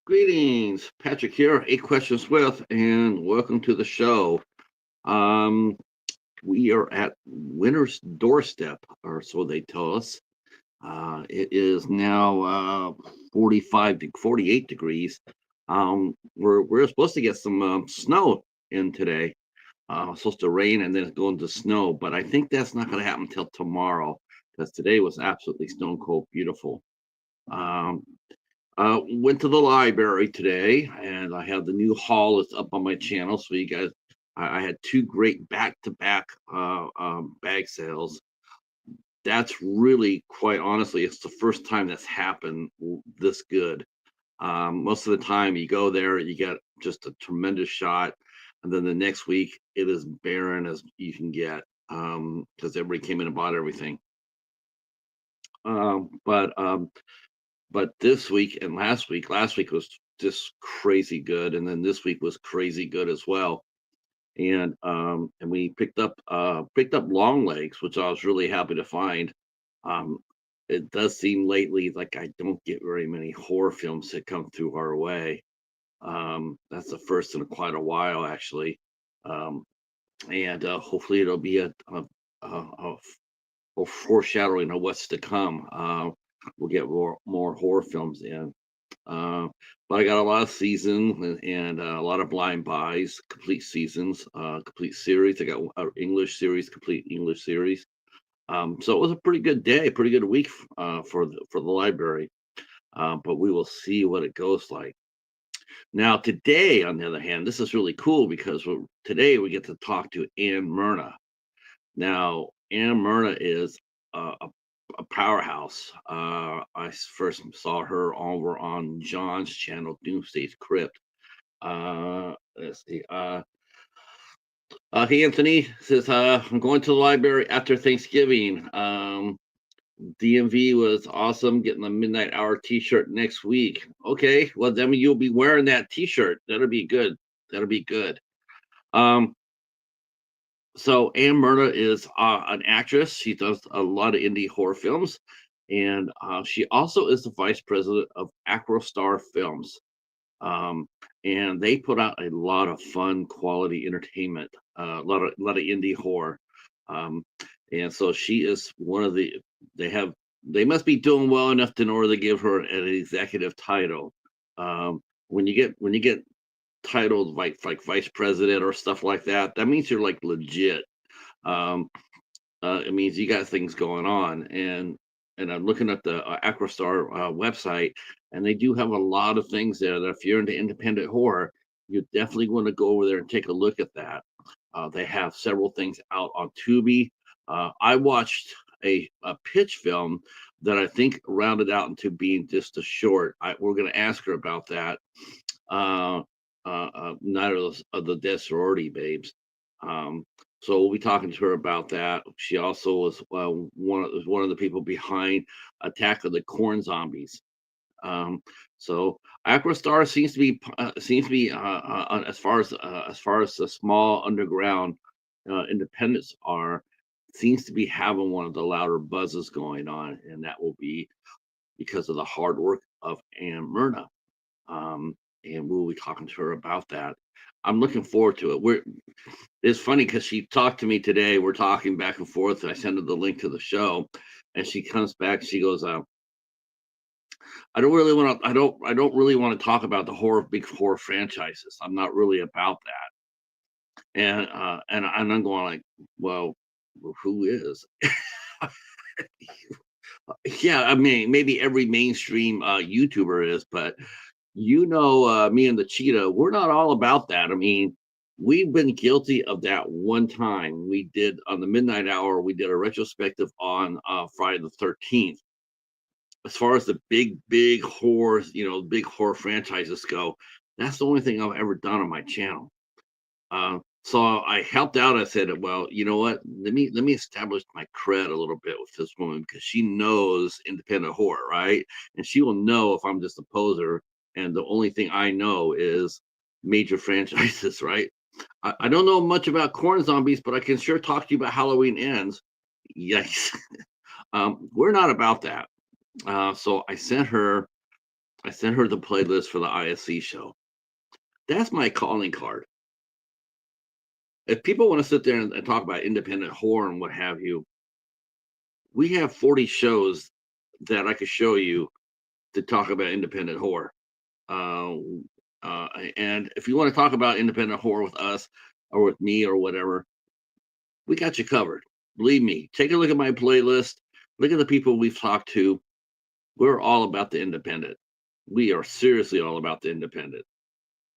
Greetings, Patrick here, Eight Questions With, and welcome to the show. Um, we are at winter's doorstep, or so they tell us. It is now 45 to 48 degrees. We're supposed to get some snow in today. It's supposed to rain and then it's going to snow, but I think that's not going to happen until tomorrow because today was absolutely stone cold beautiful. Um, Went to the library today, and I have the new haul that's up on my channel. So you guys, I had two great back-to-back bag sales. That's really, quite honestly, it's the first time that's happened this good. Most of the time, you go there, you get just a tremendous shot, and then the next week it is barren as you can get because everybody came in and bought everything. Um, but um, But this week and last week was just crazy good, and then this week was crazy good as well. And we picked up long legs, which I was really happy to find. Um, it does seem lately like I don't get very many horror films that come through our way. That's the first in quite a while, actually. Um, and hopefully it'll be a foreshadowing of what's to come. We'll get more horror films in. Uh, but I got a lot of seasons and a lot of blind buys, complete seasons, complete series. I got an English series, complete English series. So it was a pretty good day, pretty good week for the library. But we will see what it goes like. Now today, on the other hand, this is really cool because today we get to talk to Myrna. Now, Myrna is a powerhouse. I first saw her over on John's channel, Doomsday's Crypt. Let's see. Hey, Anthony says, I'm going to the library after Thanksgiving. DMV was awesome. Getting the Midnight Hour T-shirt next week. Okay, well, then you'll be wearing that T-shirt. That'll be good. That'll be good. Um, So Myrna is an actress. She does a lot of indie horror films, and she also is the vice president of Acrostar Films. Um, and they put out a lot of fun, quality entertainment, a lot of indie horror. Um, and so she is one of the. They have. They must be doing well enough in order to give her an executive title. When you get titles like vice president or stuff like that, that means you're like legit. Um, it means you got things going on, and I'm looking at the Acrostar website, and they do have a lot of things there that if you're into independent horror, you definitely want to go over there and take a look at that. They have several things out on Tubi. I watched a pitch film that I think rounded out into being just a short. We're going to ask her about that. Uh, Neither of the Dead Sorority Babes. Um, so we'll be talking to her about that. She also was one of the people behind Attack of the Corn Zombies. Um, so Acrostar seems to be as far as the small underground independents are, seems to be having one of the louder buzzes going on, and that will be because of the hard work of Myrna. Um, and we'll be talking to her about that. I'm looking forward to it. It's funny because she talked to me today. We're talking back and forth. I sent her the link to the show, and she comes back. She goes, "I don't really want to. I don't really want to talk about the big horror franchises. I'm not really about that." And I'm going like, "Well, who is?" Yeah, I mean, maybe every mainstream YouTuber is, but me and the cheetah, we're not all about that. I mean, we've been guilty of that one time. We did on the Midnight Hour, we did a retrospective on Friday the 13th. As far as the big horror, big horror franchises go, that's the only thing I've ever done on my channel. So I helped out. I said, well, you know what? Let me establish my cred a little bit with this woman because she knows independent horror, right? And she will know if I'm just a poser. And the only thing I know is major franchises, right? I don't know much about corn zombies, but I can sure talk to you about Halloween Ends. Yes, we're not about that. So I sent her I sent her the playlist for the ISC show. That's my calling card. If people want to sit there and talk about independent horror and what have you, we have 40 shows that I could show you to talk about independent horror. Uh, and if you want to talk about independent horror with us or with me or whatever, we got you covered. Believe me, take a look at my playlist. Look at the people we've talked to. We're all about the independent. We are seriously all about the independent.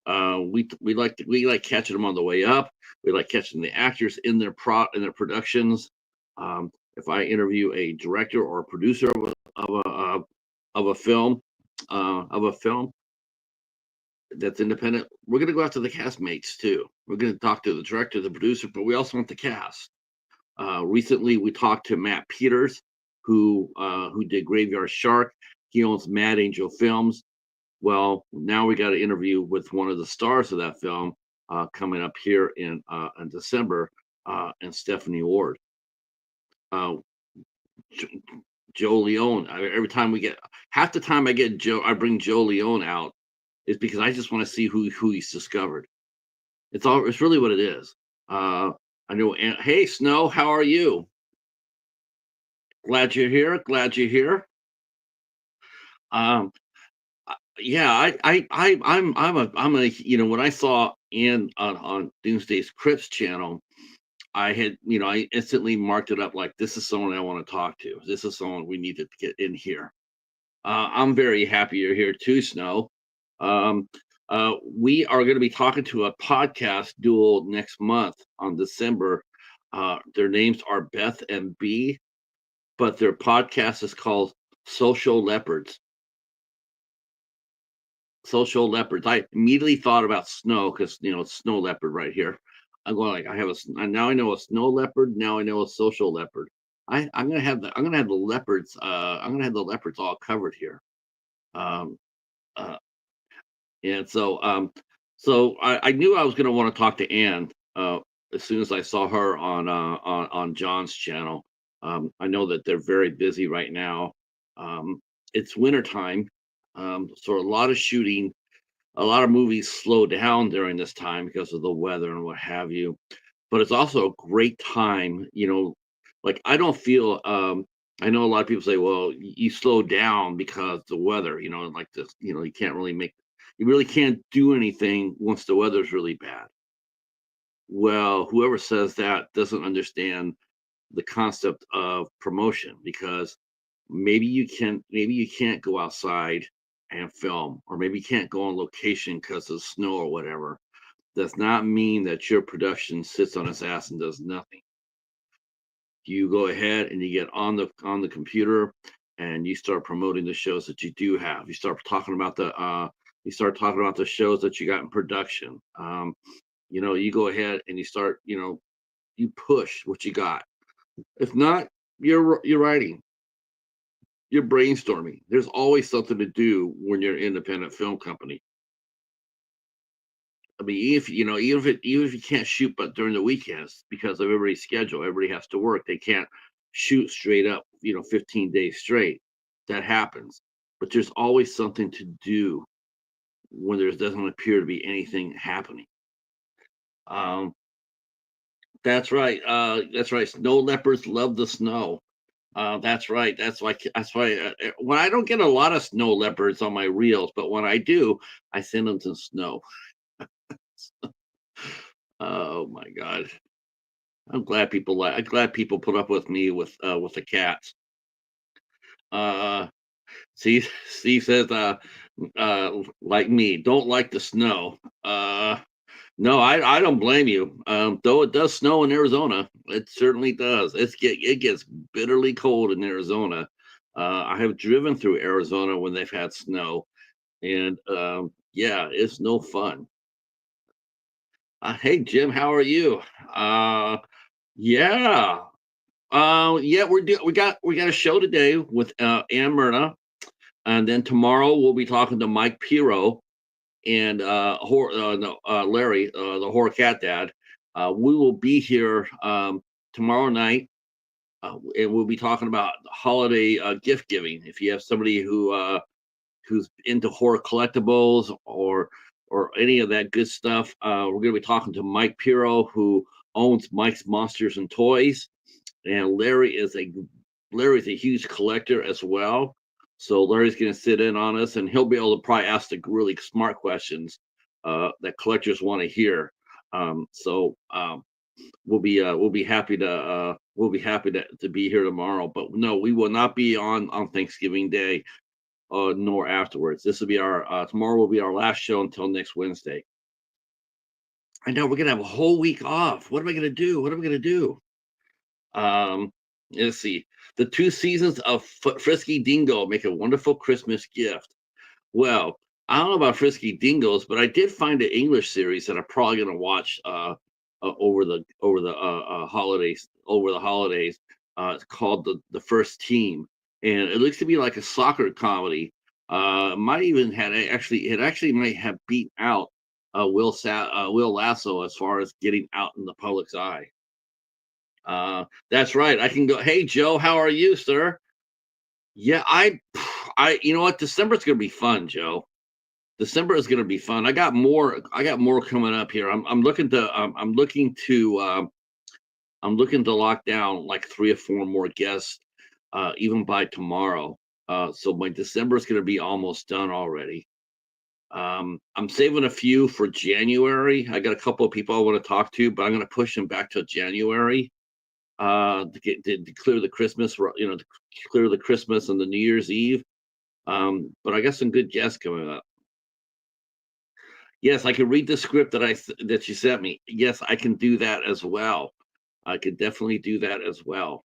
We like catching them on the way up. We like catching the actors in their productions. If I interview a director or a producer of a film of a film that's independent, we're going to go after the castmates too. We're going to talk to the director, the producer, but we also want the cast. Recently, we talked to Matt Peters, who did Graveyard Shark. He owns Mad Angel Films. Well, now we got an interview with one of the stars of that film coming up here in December, and Stephanie Ward. Uh, Joe Leone. Every time we get half the time I get Joe, I bring Joe Leone out is because I just want to see who he's discovered. It's really what it is. I know. Hey, Snow, how are you? Glad you're here. Glad you're here. Um, yeah, I'm a when I saw Ann on Doomsday's Crips channel, I had I instantly marked it up like this is someone I want to talk to. This is someone we need to get in here. I'm very happy you're here too, Snow. Um, we are going to be talking to a podcast duo next month on December. Their names are Beth and B, but their podcast is called Social Leopards. Social leopards. I immediately thought about snow because it's snow leopard right here. I'm going like now I know a snow leopard. Now I know a social leopard. I'm gonna have the leopards. I'm gonna have the leopards all covered here. Um, uh, and so I knew I was gonna want to talk to Ann as soon as I saw her on John's channel. I know that they're very busy right now. It's wintertime, so a lot of shooting, a lot of movies slow down during this time because of the weather and what have you. But it's also a great time, like I don't feel I know a lot of people say, well, you slow down because the weather, like this, you really can't do anything once the weather's really bad. Well, whoever says that doesn't understand the concept of promotion because maybe you can't go outside and film, or maybe you can't go on location because of snow or whatever. Does not mean that your production sits on its ass and does nothing. You go ahead and you get on the computer and you start promoting the shows that you do have. You start talking about the shows that you got in production. You go ahead and you start, you push what you got. If not, you're writing, you're brainstorming. There's always something to do when you're an independent film company. I mean, even if you can't shoot, but during the weekends because of everybody's schedule, everybody has to work. They can't shoot straight up, 15 days straight. That happens, but there's always something to do when there doesn't appear to be anything happening. Um, that's right. That's right. Snow leopards love the snow. That's right. That's why when I don't get a lot of snow leopards on my reels, but when I do, I send them to snow. Oh my God. I'm glad people put up with me with the cats. Uh Steve says like me, don't like the snow. No, I don't blame you. Though it does snow in Arizona. It certainly does. It gets bitterly cold in Arizona. I have driven through Arizona when they've had snow, and yeah, it's no fun. Hey Jim, how are you? Yeah. Yeah, we got a show today with Ann Myrna, and then tomorrow we'll be talking to Mike Piro and no, Larry, the horror cat dad. We will be here tomorrow night, and we'll be talking about holiday gift giving. If you have somebody who who's into horror collectibles or any of that good stuff. We're going to be talking to Mike Piro, who owns Mike's Monsters and Toys, and Larry's a huge collector as well. So Larry's going to sit in on us, and he'll be able to probably ask the really smart questions that collectors want to hear. We'll be happy to be here tomorrow. But no, we will not be on Thanksgiving Day, nor afterwards. This will be our tomorrow will be our last show until next Wednesday. I know we're gonna have a whole week off. What am I gonna do? What am I gonna do? Let's see. The 2 seasons of Frisky Dingo make a wonderful Christmas gift. Well, I don't know about Frisky Dingoes, but I did find an English series that I'm probably gonna watch over the holidays. Over the holidays, it's called the First Team, and it looks to be like a soccer comedy. Might even had it actually might have beat out Will Lasso as far as getting out in the public's eye. That's right. I can go. Hey Joe, how are you, sir? Yeah, you know what? December's gonna be fun, Joe. December is gonna be fun. I got more. Coming up here. I'm looking to lock down like 3 or 4 more guests, even by tomorrow. So my December is gonna be almost done already. I'm saving a few for January. I got a couple of people I want to talk to, but I'm gonna push them back till January. To clear the Christmas, to clear the Christmas and the New Year's Eve. But I got some good guests coming up. Yes, I can read the script that you sent me. Yes, I can do that as well. I could definitely do that as well.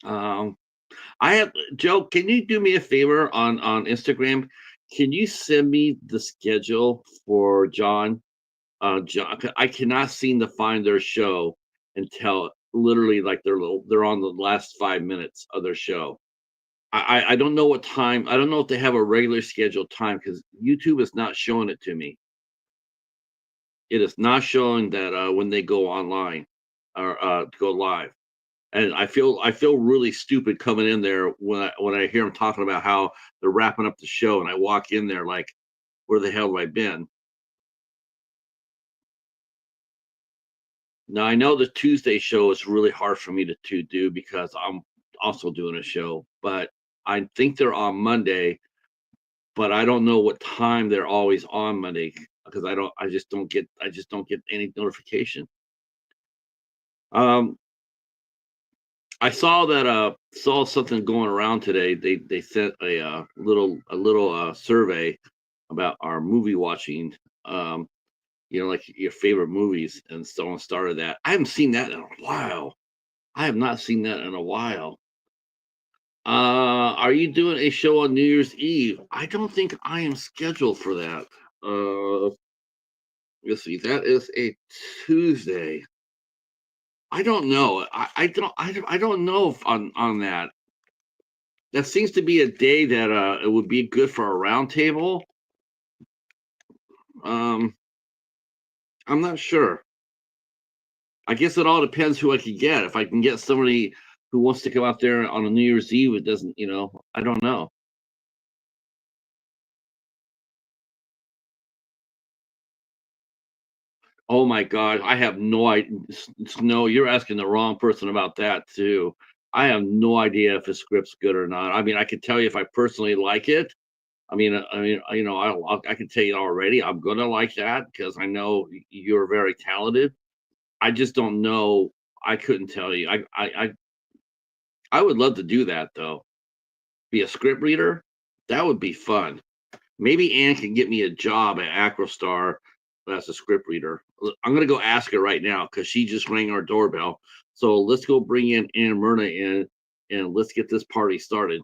I have Joe. Can you do me a favor on Instagram? Can you send me the schedule for John? John, I cannot seem to find their show until literally like they're on the last 5 minutes of their show. I don't know what time. I don't know if they have a regular scheduled time because YouTube is not showing it to me. It is not showing that when they go online or go live. And I feel really stupid coming in there when I hear them talking about how they're wrapping up the show, and I walk in there like, where the hell have I been? Now I know the Tuesday show is really hard for me to do because I'm also doing a show, but I think they're on Monday, but I don't know what time they're always on Monday because I just don't get any notification. Um, I saw something going around today. They sent a little survey about our movie watching. Like your favorite movies, and someone started that. I haven't seen that in a while. I have not seen that in a while. Are you doing a show on New Year's Eve? I don't think I am scheduled for that. Let's see. That is a Tuesday. I don't know. I don't know if on that. That seems to be a day that it would be good for a round table. Um, I'm not sure. I guess it all depends who I can get. If I can get somebody who wants to come out there on a New Year's Eve, it doesn't, I don't know. Oh my God, I have no idea. No, you're asking the wrong person about that too. I have no idea if the script's good or not. I mean, I could tell you if I personally like it. I can tell you already. I'm gonna like that because I know you're very talented. I just don't know. I couldn't tell you. I would love to do that though. Be a script reader. That would be fun. Maybe Ann can get me a job at Acrostar as a script reader. I'm gonna go ask her right now because she just rang our doorbell. So let's go bring in Ann Myrna in and let's get this party started.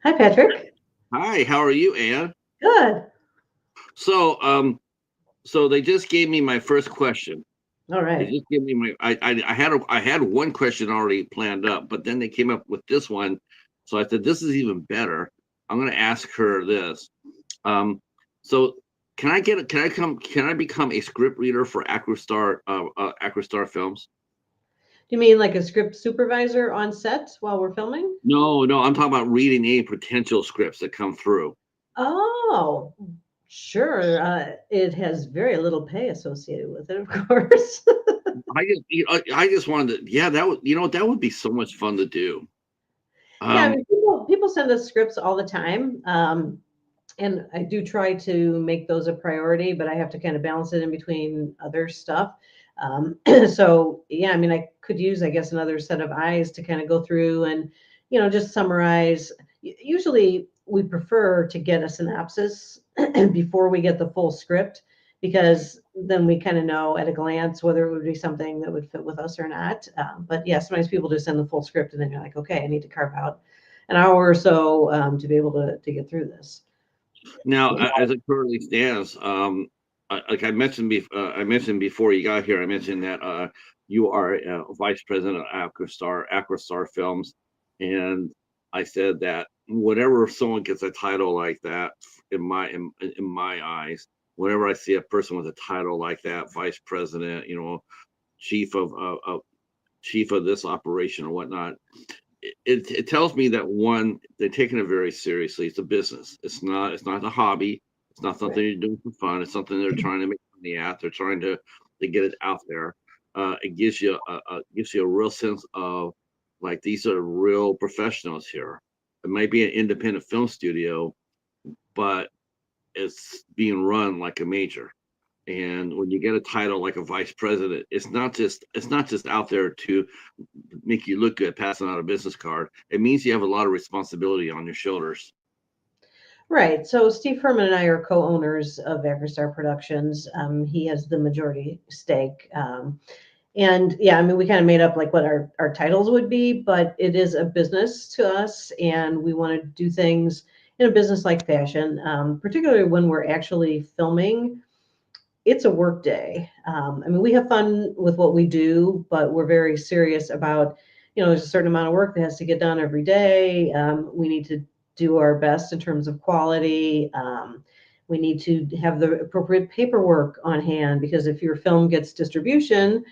Hi, Patrick. Hi, how are you, Ann? Good. So they just gave me my first question. All They right. just gave me my I had one question already planned up, but then they came up with this one. So I said, this is even better. I'm gonna ask her this. Um, so Can I become a script reader for Acrostar Films? Do you mean like a script supervisor on set while we're filming? No, no, I'm talking about reading any potential scripts that come through. Oh, sure. It has very little pay associated with it, of course. I just wanted to, yeah, that would, that would be so much fun to do. Yeah, I Um, mean, people send us scripts all the time. And I do try to make those a priority, but I have to kind of balance it in between other stuff. So yeah, I mean, I could use, I guess, another set of eyes to kind of go through and, just summarize. Usually, we prefer to get a synopsis before we get the full script, because then we kind of know at a glance whether it would be something that would fit with us or not. But yeah, sometimes people just send the full script, and then you're like, okay, I need to carve out an hour or so to be able to get through this. Now, as it currently stands, like I mentioned before you got here, I mentioned that you are vice president of Acrostar Films, and I said that whenever someone gets a title like that, in my eyes, whenever I see a person with a title like that, vice president, chief of chief of this operation or whatnot, it tells me that one, they're taking it very seriously. It's a business. It's not a hobby. It's not something Right. you're doing for fun. It's something they're trying to make money at. They're trying to get it out there. It gives you a real sense of, like, these are real professionals here. It might be an independent film studio, but it's being run like a major. And when you get a title like a vice president, it's not just out there to make you look good passing out a business card. It means you have a lot of responsibility on your shoulders. Right. So Steve Herman and I are co-owners of Acrostar Productions. He has the majority stake. And yeah, I mean, we kind of made up like what our titles would be, but it is a business to us, and we want to do things in a business-like fashion, particularly when we're actually filming. It's a work day. I mean, we have fun with what we do, but we're very serious about, there's a certain amount of work that has to get done every day. We need to do our best in terms of quality. We need to have the appropriate paperwork on hand, because if your film gets distribution,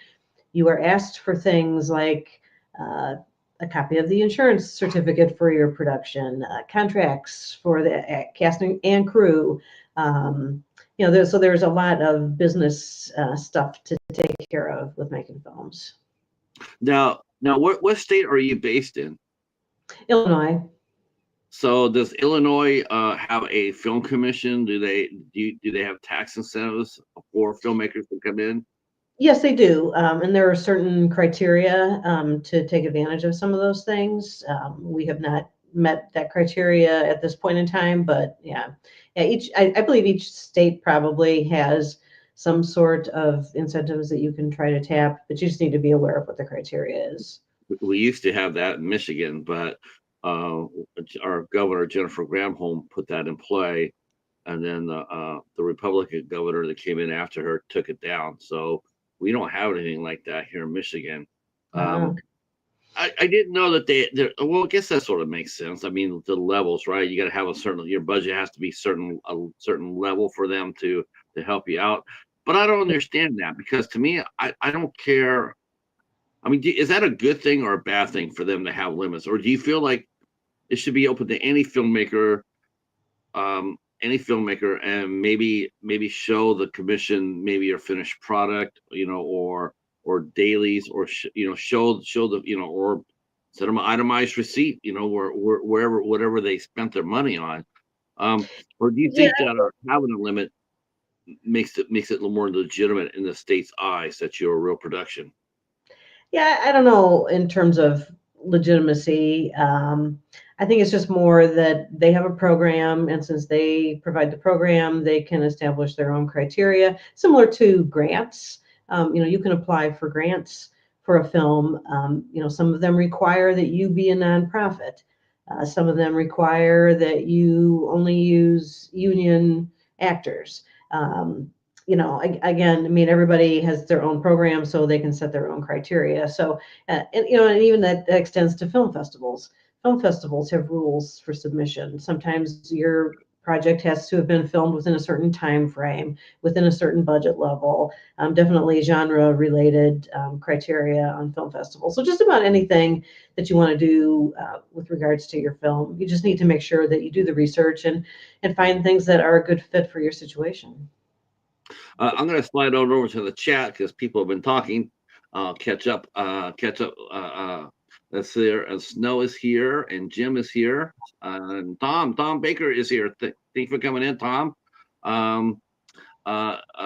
you are asked for things like uh, a copy of the insurance certificate for your production, contracts for the casting and crew. Um, so there's a lot of business stuff to take care of with making films. Now, what state are you based in? Illinois. So does Illinois have a film commission? Do they have tax incentives for filmmakers to come in? Yes, they do. And there are certain criteria to take advantage of some of those things. We have not met that criteria at this point in time, but yeah, I believe each state probably has some sort of incentives that you can try to tap, but you just need to be aware of what the criteria is. We used to have that in Michigan, but uh, our governor Jennifer Granholm put that in play, and then the Republican governor that came in after her took it down. So we don't have anything like that here in Michigan. Um, Uh, I didn't know that well, I guess that sort of makes sense. I mean, the levels, right? You got to have your budget has to be a certain level for them to help you out. But I don't understand that, because to me, I don't care. I mean, is that a good thing or a bad thing for them to have limits, or do you feel like it should be open to any filmmaker, and maybe show the commission maybe your finished product, or dailies, or show the, or send them an itemized receipt, wherever whatever they spent their money on. Or do you yeah, think that having a limit makes it a little more legitimate in the state's eyes that you're a real production? Yeah, I don't know in terms of legitimacy. I think it's just more that they have a program, and since they provide the program, they can establish their own criteria, similar to grants. You can apply for grants for a film. Some of them require that you be a nonprofit. Some of them require that you only use union actors. Again, I mean, everybody has their own program, so they can set their own criteria. So, and even that extends to film festivals. Film festivals have rules for submission. Sometimes your project has to have been filmed within a certain time frame, within a certain budget level, definitely genre related criteria on film festivals. So just about anything that you want to do with regards to your film, you just need to make sure that you do the research and find things that are a good fit for your situation. I'm going to slide on over to the chat because people have been talking. Catch up. Catch up. Let's see. Snow is here, and Jim is here, and Tom Baker is here. Thanks for coming in, Tom.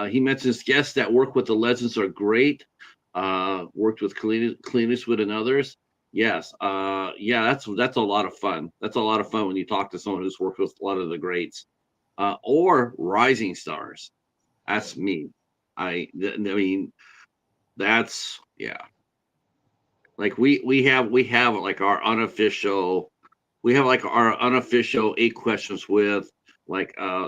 He mentions guests that work with the legends are great. Worked with Clint Eastwood and others. Yes. Yeah. That's a lot of fun. That's a lot of fun when you talk to someone who's worked with a lot of the greats, or rising stars. That's me. I mean, that's yeah. Like we have like our unofficial, we have like our unofficial 8 questions with like a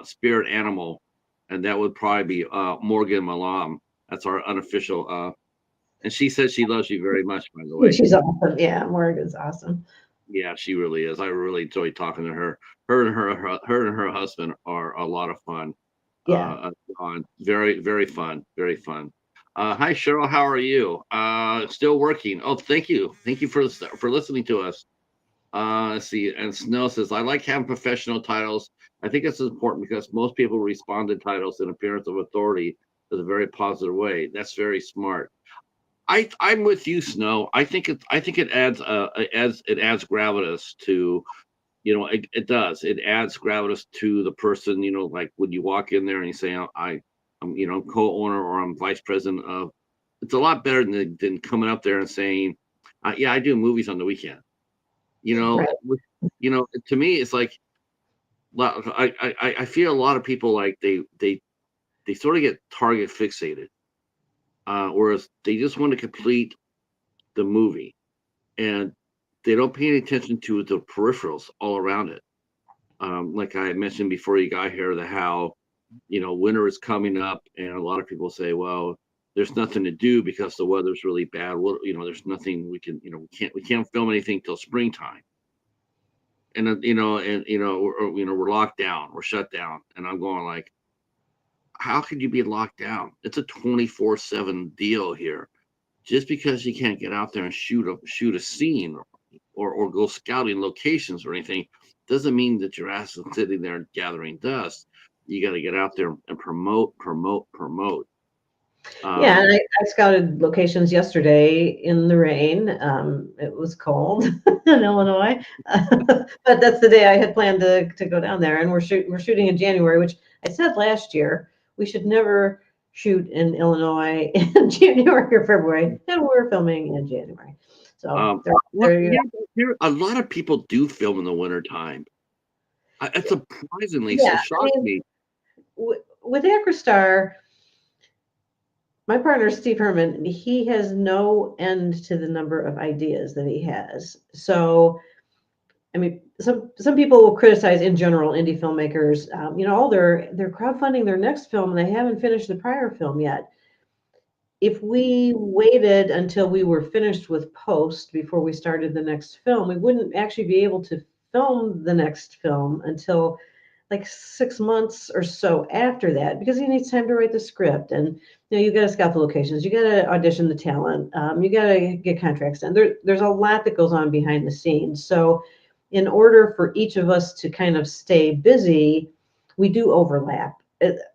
spirit animal, and that would probably be Morgan Malam. That's our unofficial. And she says she loves you very much, by the way. She's awesome. Yeah, Morgan's awesome. Yeah, she really is. I really enjoy talking to her. Her and her husband are a lot of fun. Yeah. On very fun, very fun. Hi Cheryl, how are you? Still working. Oh, thank you for listening to us. Let's see. And Snow says, I like having professional titles. I think it's important because most people respond to titles in appearance of authority in a very positive way. That's very smart. I'm with you, Snow. I think it adds gravitas to, it does. It adds gravitas to the person, like when you walk in there and you say, I'm co-owner or I'm vice president of. It's a lot better than coming up there and saying, yeah, I do movies on the weekend. Right. To me, it's like I feel a lot of people like they sort of get target fixated, whereas they just want to complete the movie and they don't pay any attention to the peripherals all around it. Like I mentioned before you got here, the how winter is coming up, and a lot of people say, well, there's nothing to do because the weather's really bad. Well, there's nothing we can, we can't film anything till springtime. And we're locked down, we're shut down, and I'm going like, how could you be locked down? It's a 24/7 deal here. Just because you can't get out there and shoot a scene or go scouting locations or anything doesn't mean that your ass is sitting there gathering dust. You got to get out there and promote. Yeah, Um, and I scouted locations yesterday in the rain. It was cold in Illinois, but that's the day I had planned to go down there. And we're shooting in January, which I said last year we should never shoot in Illinois in January or February, and we're filming in January. So well, there you a lot of people do film in the wintertime. It surprisingly Yeah, so I shocked mean, me. with Acrostar, my partner, Steve Herman, he has no end to the number of ideas that he has. So, I mean, some people will criticize in general indie filmmakers. They're crowdfunding their next film and they haven't finished the prior film yet. If we waited until we were finished with post before we started the next film, we wouldn't actually be able to film the next film until like 6 months or so after that, because he needs time to write the script, and you got to scout the locations, you got to audition the talent, you got to get contracts done. There's a lot that goes on behind the scenes. So in order for each of us to kind of stay busy, we do overlap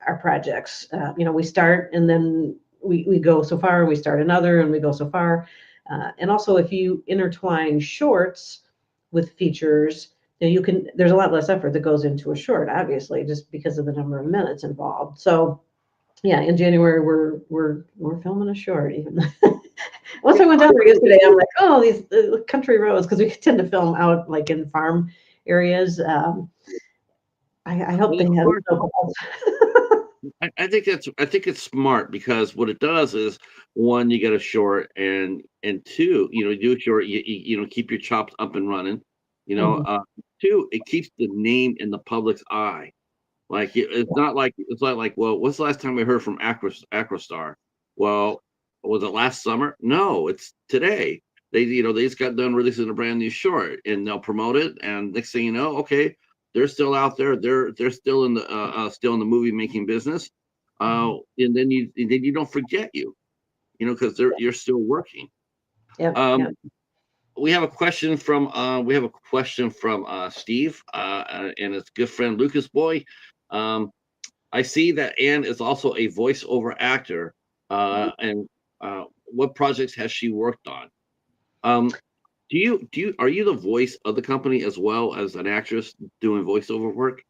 our projects. We start and then we go so far, and we start another and we go so far. And also, if you intertwine shorts with features, there's a lot less effort that goes into a short, obviously, just because of the number of minutes involved. So yeah, in January we're filming a short. Even once I went down there yesterday, I'm like, oh, these country roads, because we tend to film out like in farm areas. I hope Well, they of have course, snowballs. I think it's smart because what it does is, one, you get a short, and two, you do a short, keep your chops up and running. Mhm. Two, it keeps the name in the public's eye. Like it's not like, well, what's the last time we heard from Acrostar? Well, was it last summer? No, it's today. They just got done releasing a brand new short, and they'll promote it, and next thing you know, okay, they're still out there. They're still in the movie making business. And then you don't forget because you're still working. Yep, yep. Um, we have a question from Steve and his good friend Lucas Boy. Um, I see that Anne is also a voiceover actor. And what projects has she worked on? Um, are you the voice of the company as well as an actress doing voiceover work?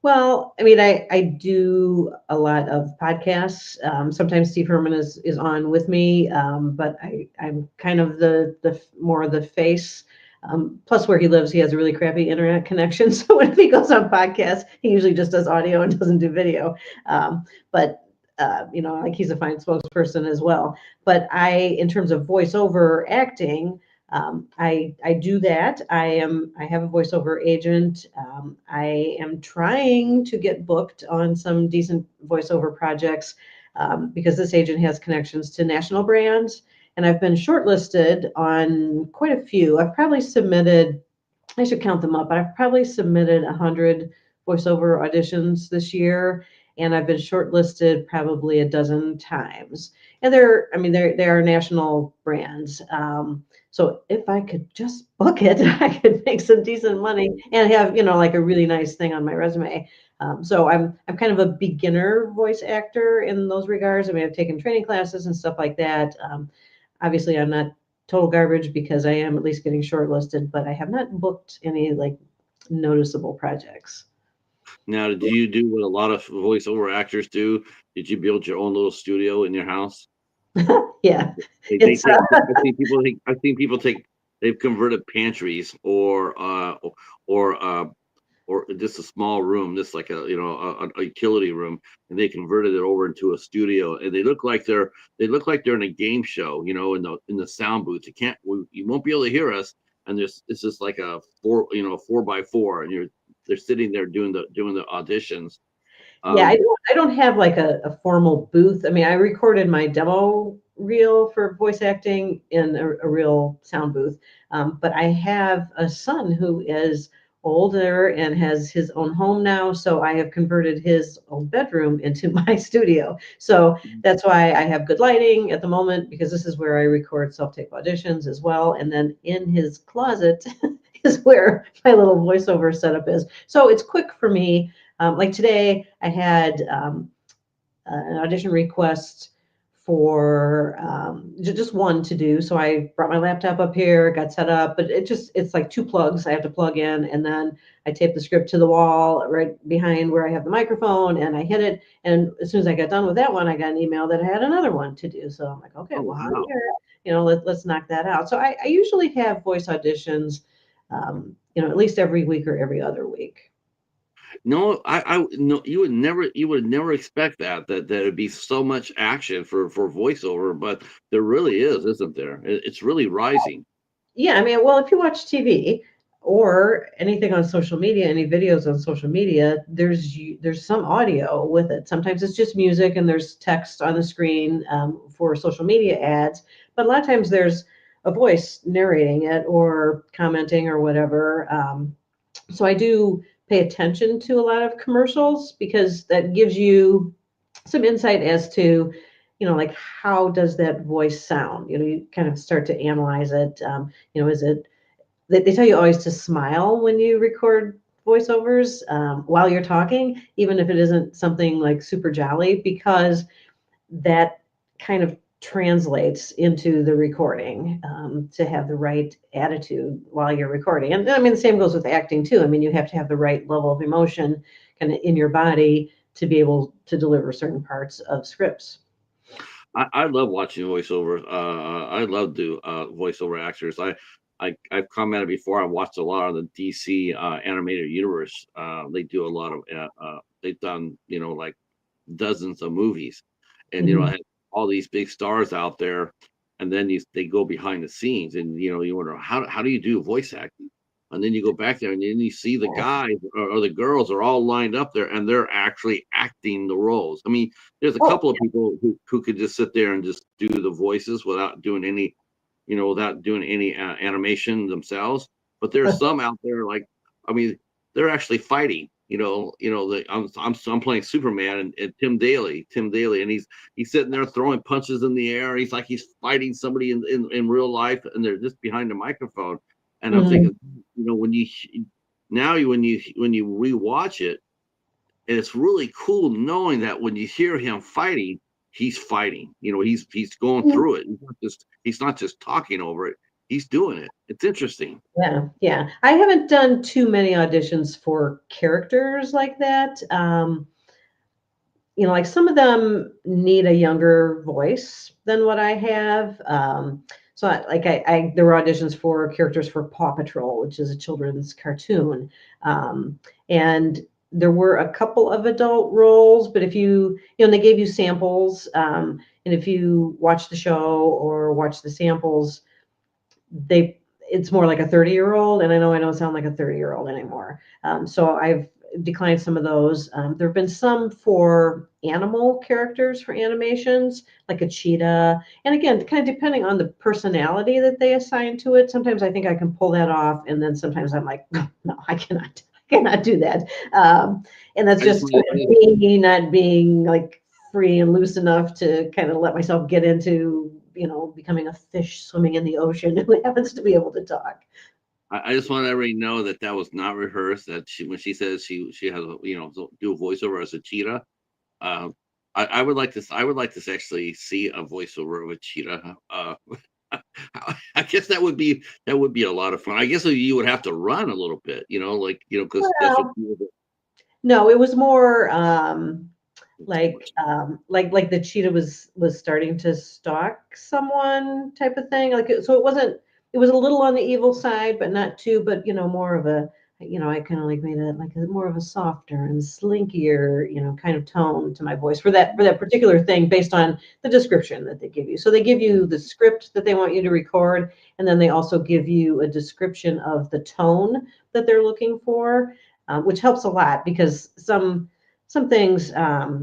Well, I mean, I do a lot of podcasts. Sometimes Steve Herman is on with me, but I'm kind of the more the face. Plus, where he lives, he has a really crappy internet connection. So when he goes on podcasts, he usually just does audio and doesn't do video. But like he's a fine spokesperson as well. But in terms of voiceover acting, I do that. I have a voiceover agent. I am trying to get booked on some decent voiceover projects because this agent has connections to national brands, and I've been shortlisted on quite a few. I've probably submitted. I should count them up, but I've probably submitted 100 voiceover auditions this year, and I've been shortlisted probably a dozen times. And I mean, they are national brands. So if I could just book it, I could make some decent money and have, like a really nice thing on my resume. So I'm kind of a beginner voice actor in those regards. I mean, I've taken training classes and stuff like that. Obviously, I'm not total garbage because I am at least getting shortlisted, but I have not booked any like noticeable projects. Now, did you do what a lot of voiceover actors do? Did you build your own little studio in your house? Yeah, They it's take. I've seen people take. They've converted pantries or or just a small room, just like a utility room, and they converted it over into a studio, and they look like they're in a game show, in the sound booth. You won't be able to hear us, and it's just like a 4x4, and they're sitting there doing the auditions. Yeah, Um, I don't have like a formal booth. I mean, I recorded my demo reel for voice acting in a real sound booth. But I have a son who is older and has his own home now. So I have converted his own bedroom into my studio. So that's why I have good lighting at the moment because this is where I record self-tape auditions as well. And then in his closet is where my little voiceover setup is. So it's quick for me. Like today, I had an audition request for just one to do. So I brought my laptop up here, got set up, but it's like two plugs I have to plug in, and then I tape the script to the wall right behind where I have the microphone, and I hit it. And as soon as I got done with that one, I got an email that I had another one to do. So I'm like, okay, oh well, wow. let's knock that out. So I usually have voice auditions, at least every week or every other week. No, no, you would never expect that there'd be so much action for voiceover, but there really is, isn't there? It's really rising. Yeah, I mean, well, if you watch TV or anything on social media, any videos on social media, there's some audio with it. Sometimes it's just music and there's text on the screen for social media ads, but a lot of times there's a voice narrating it or commenting or whatever. So I do pay attention to a lot of commercials because that gives you some insight as to like how does that voice sound. You kind of start to analyze it. Is it they tell you always to smile when you record voiceovers while you're talking, even if it isn't something like super jolly, because that kind of translates into the recording to have the right attitude while you're recording. And I mean, the same goes with acting too. I mean, you have to have the right level of emotion kind of in your body to be able to deliver certain parts of scripts. I love watching voiceover. I love do voiceover actors. I've commented before. I watched a lot of the DC animated universe. They do a lot of. They've done like dozens of movies, and Mhm. have all these big stars out there, and then they go behind the scenes, and you wonder how do you do voice acting, and then you go back there and then you see the guys or the girls are all lined up there, and they're actually acting the roles. I mean, there's a Oh, couple of people who could just sit there and just do the voices without doing any, animation themselves, but there's some out there like, I mean. they're actually fighting. I'm playing Superman, and Tim Daly, and he's sitting there throwing punches in the air. He's like he's fighting somebody in real life, and they're just behind the microphone. And I'm Mhm. thinking, when you rewatch it, it's really cool knowing that when you hear him fighting, he's fighting. He's going through it. He's not just talking over it. He's doing it. It's interesting. Yeah, yeah. I haven't done too many auditions for characters like that. Like some of them need a younger voice than what I have. So there were auditions for characters for Paw Patrol, which is a children's cartoon. And there were a couple of adult roles, but if and they gave you samples. And if you watch the show or watch the samples, it's more like a 30-year-old, and I don't sound like a 30-year-old anymore. So I've declined some of those. There have been some for animal characters for animations, like a cheetah. And again, kind of depending on the personality that they assign to it. Sometimes I think I can pull that off, and then sometimes I'm like, no, I cannot. I cannot do that. And that's I just just want kind of me not being like free and loose enough to kind of let myself get into, becoming a fish swimming in the ocean who happens to be able to talk. I just want everybody to know that was not rehearsed. That when she says she has do a voiceover as a cheetah. Uh, I would like to actually see a voiceover of a cheetah. I guess that would be a lot of fun. I guess you would have to run a little bit, because that's what Well, no, it was more like the cheetah was starting to stalk someone type of thing. So it was a little on the evil side, but not too, but more of a, I kind of like made it like more of a softer and slinkier, kind of tone to my voice for that particular thing based on the description that they give you. So they give you the script that they want you to record, and then they also give you a description of the tone that they're looking for, which helps a lot because some things are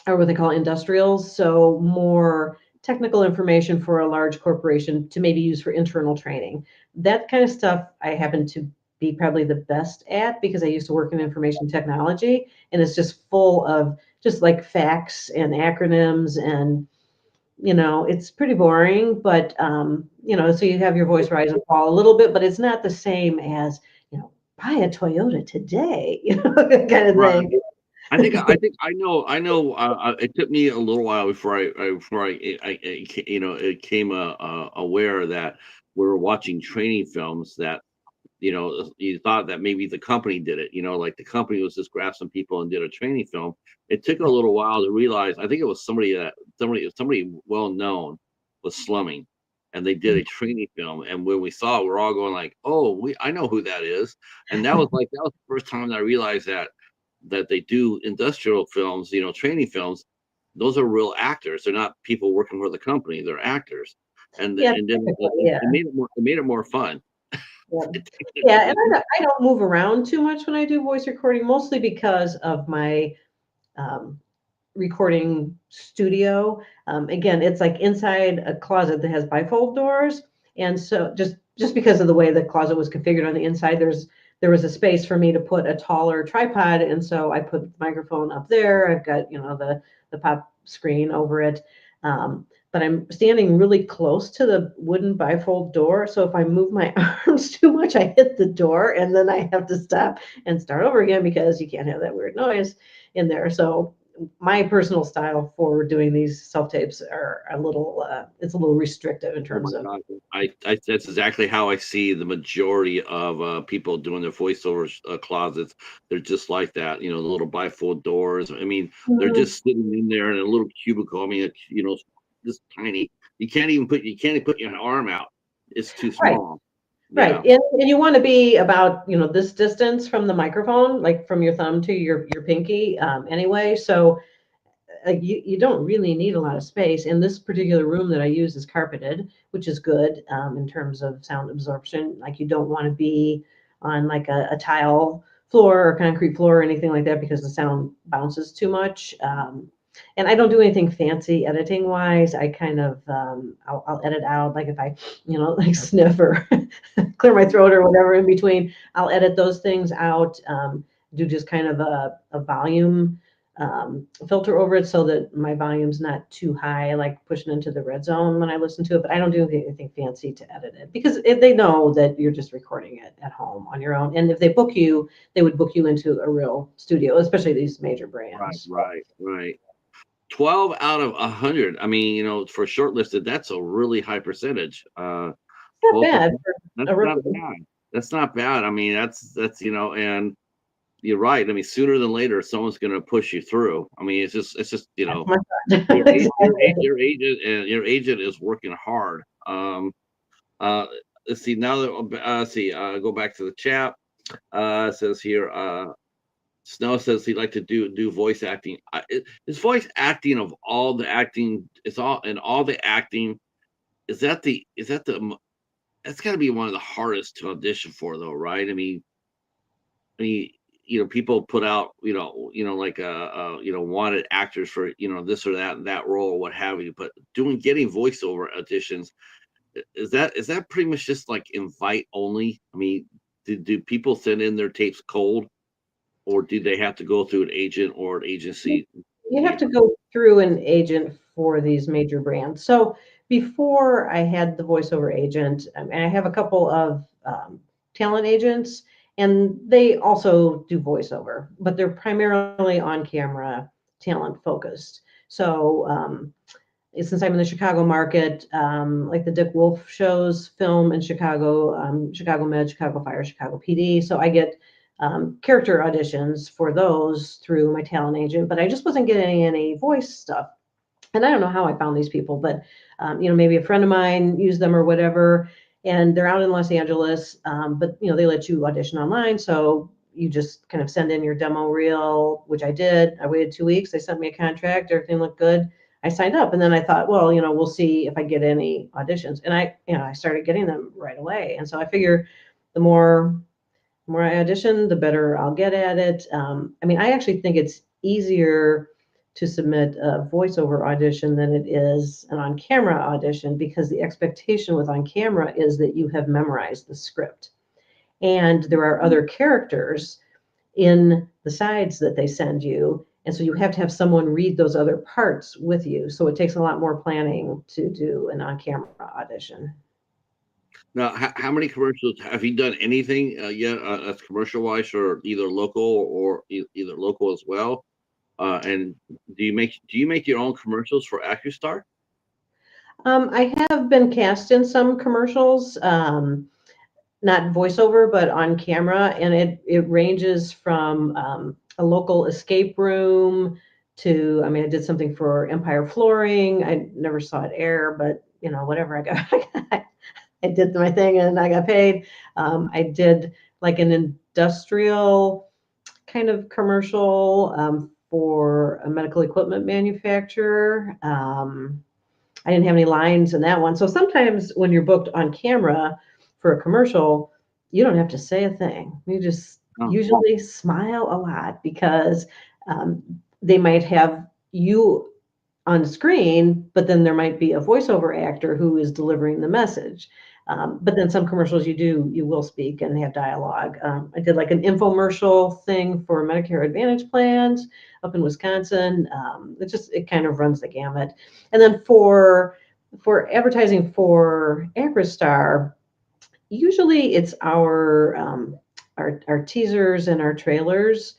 what they call industrials, so more technical information for a large corporation to maybe use for internal training. That kind of stuff I happen to be probably the best at because I used to work in information technology, and it's just full of just like facts and acronyms, and it's pretty boring, but so you have your voice rise and fall a little bit, but it's not the same as, buy a Toyota today, kind of right. thing. I think I know. It took me a little while it came aware that we were watching training films that you thought that maybe the company did it. Like the company was just grabbed some people and did a training film. It took a little while to realize. I think it was somebody well known was slumming, and they did a training film. And when we saw it, we're all going like, "Oh, I know who that is." And that was the first time that I realized that they do industrial films, training films. Those are real actors. They're not people working for the company. They're actors, and Yeah, and then typically, yeah. it made it more fun. Yeah. Yeah, and I don't move around too much when I do voice recording, mostly because of my um, recording studio. Again, it's like inside a closet that has bifold doors, and so just because of the way the closet was configured on the inside, there was a space for me to put a taller tripod, and so I put the microphone up there. I've got the pop screen over it. But I'm standing really close to the wooden bifold door. So if I move my arms too much, I hit the door and then I have to stop and start over again because you can't have that weird noise in there. So my personal style for doing these self tapes are it's a little restrictive in Oh my terms of. God. That's exactly how I see the majority of people doing their voiceover closets. They're just like that, the little bifold doors. I mean, they're Mhm. just sitting in there in a little cubicle. I mean, just tiny. You can't even put your arm out. It's too Right. small. Right. Yeah. And you want to be about, this distance from the microphone, like from your thumb to your pinky, anyway. So you don't really need a lot of space. And this particular room that I use is carpeted, which is good in terms of sound absorption. Like you don't want to be on like a tile floor or concrete floor or anything like that because the sound bounces too much. And I don't do anything fancy editing wise. I kind of, I'll edit out, like if I, like sniff or clear my throat or whatever in between, I'll edit those things out, do just kind of a volume filter over it so that my volume's not too high, like pushing into the red zone when I listen to it. But I don't do anything fancy to edit it, because if they know that you're just recording it at home on your own. And if they book you, they would book you into a real studio, especially these major brands. Right. 12 out of 100. I mean, for shortlisted, that's a really high percentage. Not 12%. bad That's for a not rookie. bad. That's not bad. I mean, that's and you're right. I mean, sooner than later, someone's going to push you through. I mean, it's just That's my your thought. Exactly. your agent is working hard. Uh, let's see now that go back to the chat. It says here, Snow says he'd like to do voice acting. Is voice acting of all the acting? It's all the acting. That's got to be one of the hardest to audition for, though, right? I mean, people put out, like wanted actors for this or that role or what have you. But getting voiceover auditions, is that pretty much just like invite only? I mean, do people send in their tapes cold, or do they have to go through an agent or an agency? You have to go through an agent for these major brands. So before I had the voiceover agent, and I have a couple of talent agents, and they also do voiceover, but they're primarily on camera talent focused. So since I'm in the Chicago market, like the Dick Wolf shows film in Chicago, Chicago Med, Chicago Fire, Chicago PD. So I get character auditions for those through my talent agent, but I just wasn't getting any voice stuff. And I don't know how I found these people, but maybe a friend of mine used them or whatever, and they're out in Los Angeles. But they let you audition online, so you just kind of send in your demo reel, which I did. I waited 2 weeks. They sent me a contract. Everything looked good. I signed up, and then I thought, well, we'll see if I get any auditions. And I started getting them right away. And so I figure the more I audition, the better I'll get at it. I mean, I actually think it's easier to submit a voiceover audition than it is an on-camera audition, because the expectation with on-camera is that you have memorized the script. And there are other characters in the sides that they send you. And so you have to have someone read those other parts with you. So it takes a lot more planning to do an on-camera audition. Now, how many commercials have you done anything yet as commercial wise, or either local or either local as well? And do you make your own commercials for Acrostar? I have been cast in some commercials, not voiceover, but on camera, and it ranges from a local escape room to, I mean, I did something for Empire Flooring. I never saw it air, but whatever. I did my thing and I got paid. I did like an industrial kind of commercial for a medical equipment manufacturer. I didn't have any lines in that one. So sometimes when you're booked on camera for a commercial, you don't have to say a thing. You just Oh, usually smile a lot, because um, they might have you on screen, but then there might be a voiceover actor who is delivering the message. But then some commercials you will speak and have dialogue. I did like an infomercial thing for Medicare Advantage plans up in Wisconsin. It kind of runs the gamut. And then for advertising for Acrostar, usually it's our teasers and our trailers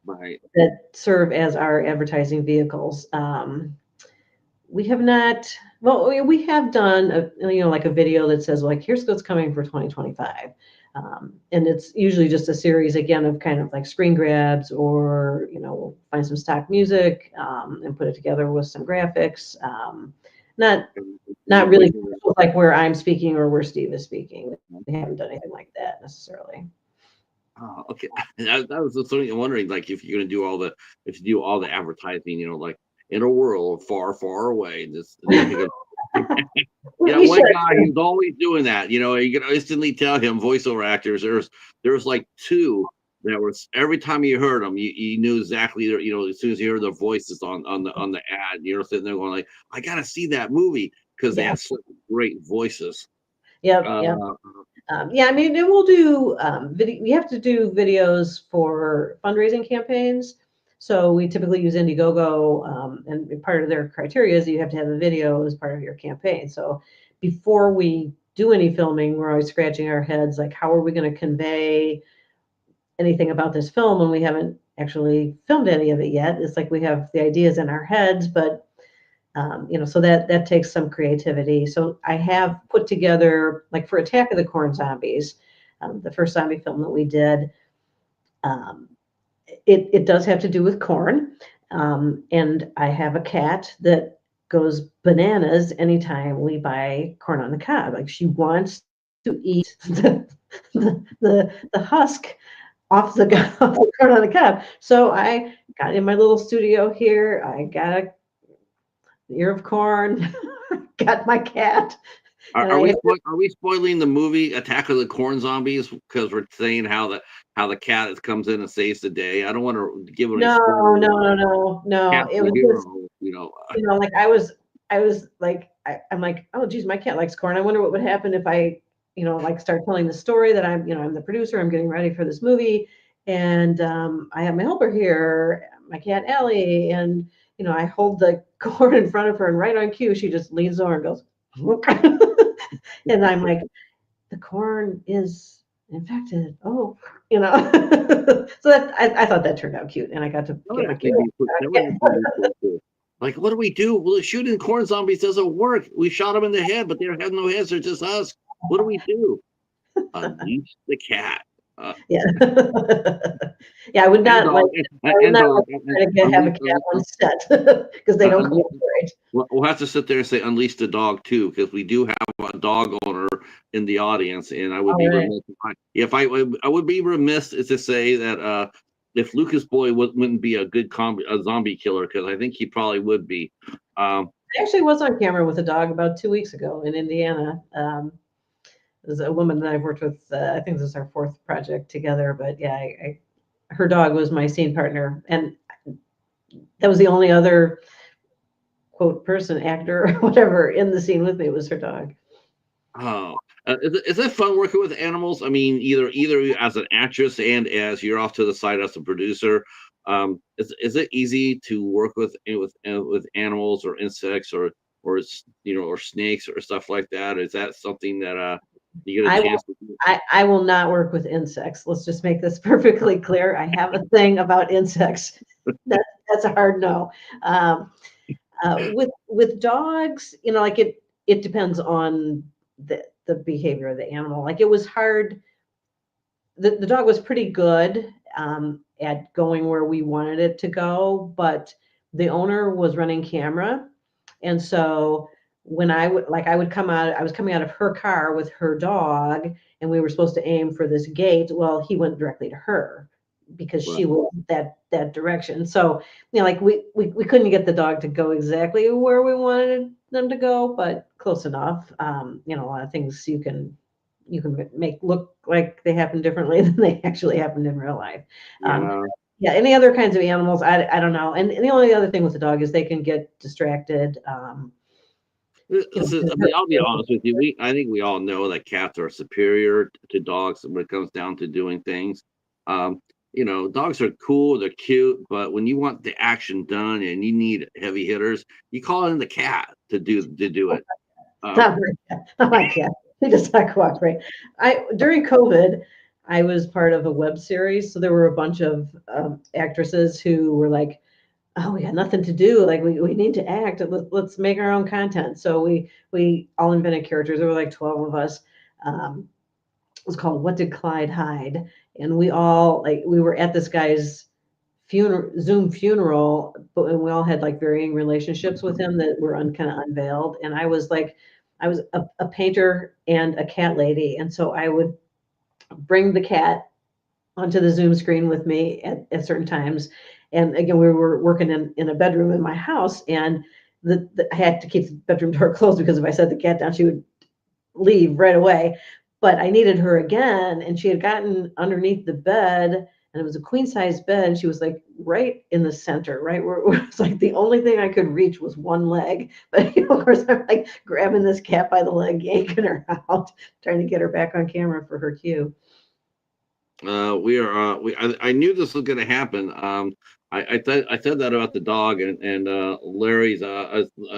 right. that serve as our advertising vehicles. We have not, well, we have done like a video that says, like, here's what's coming for 2025. And it's usually just a series, again, of kind of like screen grabs, or we'll find some stock music and put it together with some graphics. Not No not really voiceover. like where I'm speaking or where Steve is speaking. We haven't done anything like that necessarily. Oh, okay. That was just something I'm wondering, like if you're gonna do if you do all the advertising, like in a world far, far away. Then you can, We should. one guy who's always doing that. You can instantly tell him voiceover actors. There's like two that was every time you heard them, you knew exactly as soon as you heard their voices on the ad, you're sitting there going like, I gotta see that movie because they Yeah. have such great voices. Yep. Uh, Yep. Yeah, I mean, and we'll do video. We have to do videos for fundraising campaigns. So we typically use Indiegogo, and part of their criteria is you have to have a video as part of your campaign. So before we do any filming, we're always scratching our heads, like, how are we going to convey anything about this film when we haven't actually filmed any of it yet? It's like we have the ideas in our heads, but so that takes some creativity. So I have put together, like for Attack of the Corn Zombies, the first zombie film that we did. Um, it does have to do with corn, and I have a cat that goes bananas anytime we buy corn on the cob. Like, she wants to eat the husk off the off the corn on the cob. So I got in my little studio here. I got a ear of corn, got my cat, are, and are we I are we spoiling the movie Attack of the Corn Zombies because we're saying how the cat comes in and saves the day? I don't want to give any no, spoilers. no, no, no, no. Cat's It the was just, hero, you know. like I was like, I'm like, oh geez, my cat likes corn. I wonder what would happen if I, like, start telling the story that I'm the producer. I'm getting ready for this movie, and I have my helper here, my cat Allie, and I hold the corn in front of her, and right on cue, she just leans over and goes, and I'm like, the corn is infected. Oh, so I thought that turned out cute, and I got to That would get my actually cat. be that would actually be cool too. Like, what do we do? Well, shooting corn zombies doesn't work. We shot them in the head, but they have no heads. They're just us. What do we do? Unleash the cat. Yeah, yeah. I would And not like. dog. I would And not dog. like to try to have a cat on set because they don't Unleash, cooperate. we'll have to sit there and say unleash the dog too, because we do have a dog owner in the audience, and I would All be right. remiss if I would be remiss to say that if Lucas Boy wouldn't be a zombie killer, because I think he probably would be. I actually was on camera with a dog about 2 weeks ago in Indiana. There's a woman that I've worked with. I think this is our fourth project together, but yeah, her dog was my scene partner, and that was the only other quote person, actor, or whatever in the scene with me was her dog. Oh, is it fun working with animals? I mean, either as an actress and as you're off to the side as a producer. Is it easy to work with animals or insects or snakes or stuff like that? Is that something that you get a I will chance to do? I will not work with insects. Let's just make this perfectly clear. I have a thing about insects. That's a hard no. Um, with dogs, like it depends on the behavior of the animal. Like, it was hard. The dog was pretty good at going where we wanted it to go, but the owner was running camera, and so when I would come out, I was coming out of her car with her dog, and we were supposed to aim for this gate. Well, he went directly to her because Well, she was that direction. So like we couldn't get the dog to go exactly where we wanted them to go, but close enough. A lot of things you can make look like they happen differently than they actually happened in real life. Um, yeah. yeah, any other kinds of animals, I don't know. And the only other thing with the dog is they can get distracted. I mean, I'll be honest with you. I think we all know that cats are superior to dogs when it comes down to doing things. Um, dogs are cool, they're cute, but when you want the action done and you need heavy hitters, you call in the cat to do it. Um, Not my cat. He does not cooperate. During COVID, I was part of a web series, so there were a bunch of actresses who were like, "Oh, we got nothing to do. Like, we need to act. Let's make our own content." So we all invented characters. There were like 12 of us. Um, it was called "What Did Clyde Hide?" And we all, like, we were at this guy's Zoom funeral, but and we all had like varying relationships with him that were kind of unveiled. And I was a painter and a cat lady, and so I would bring the cat onto the Zoom screen with me at certain times. And again, we were working in a bedroom in my house, and I had to keep the bedroom door closed because if I set the cat down, she would leave right away. But I needed her again, and she had gotten underneath the bed, and it was a queen size bed. And she was like right in the center, right where it was like the only thing I could reach was one leg. But of course, I'm like grabbing this cat by the leg, yanking her out, trying to get her back on camera for her cue. We are. I knew this was going to happen. I said that about the dog, and Larry's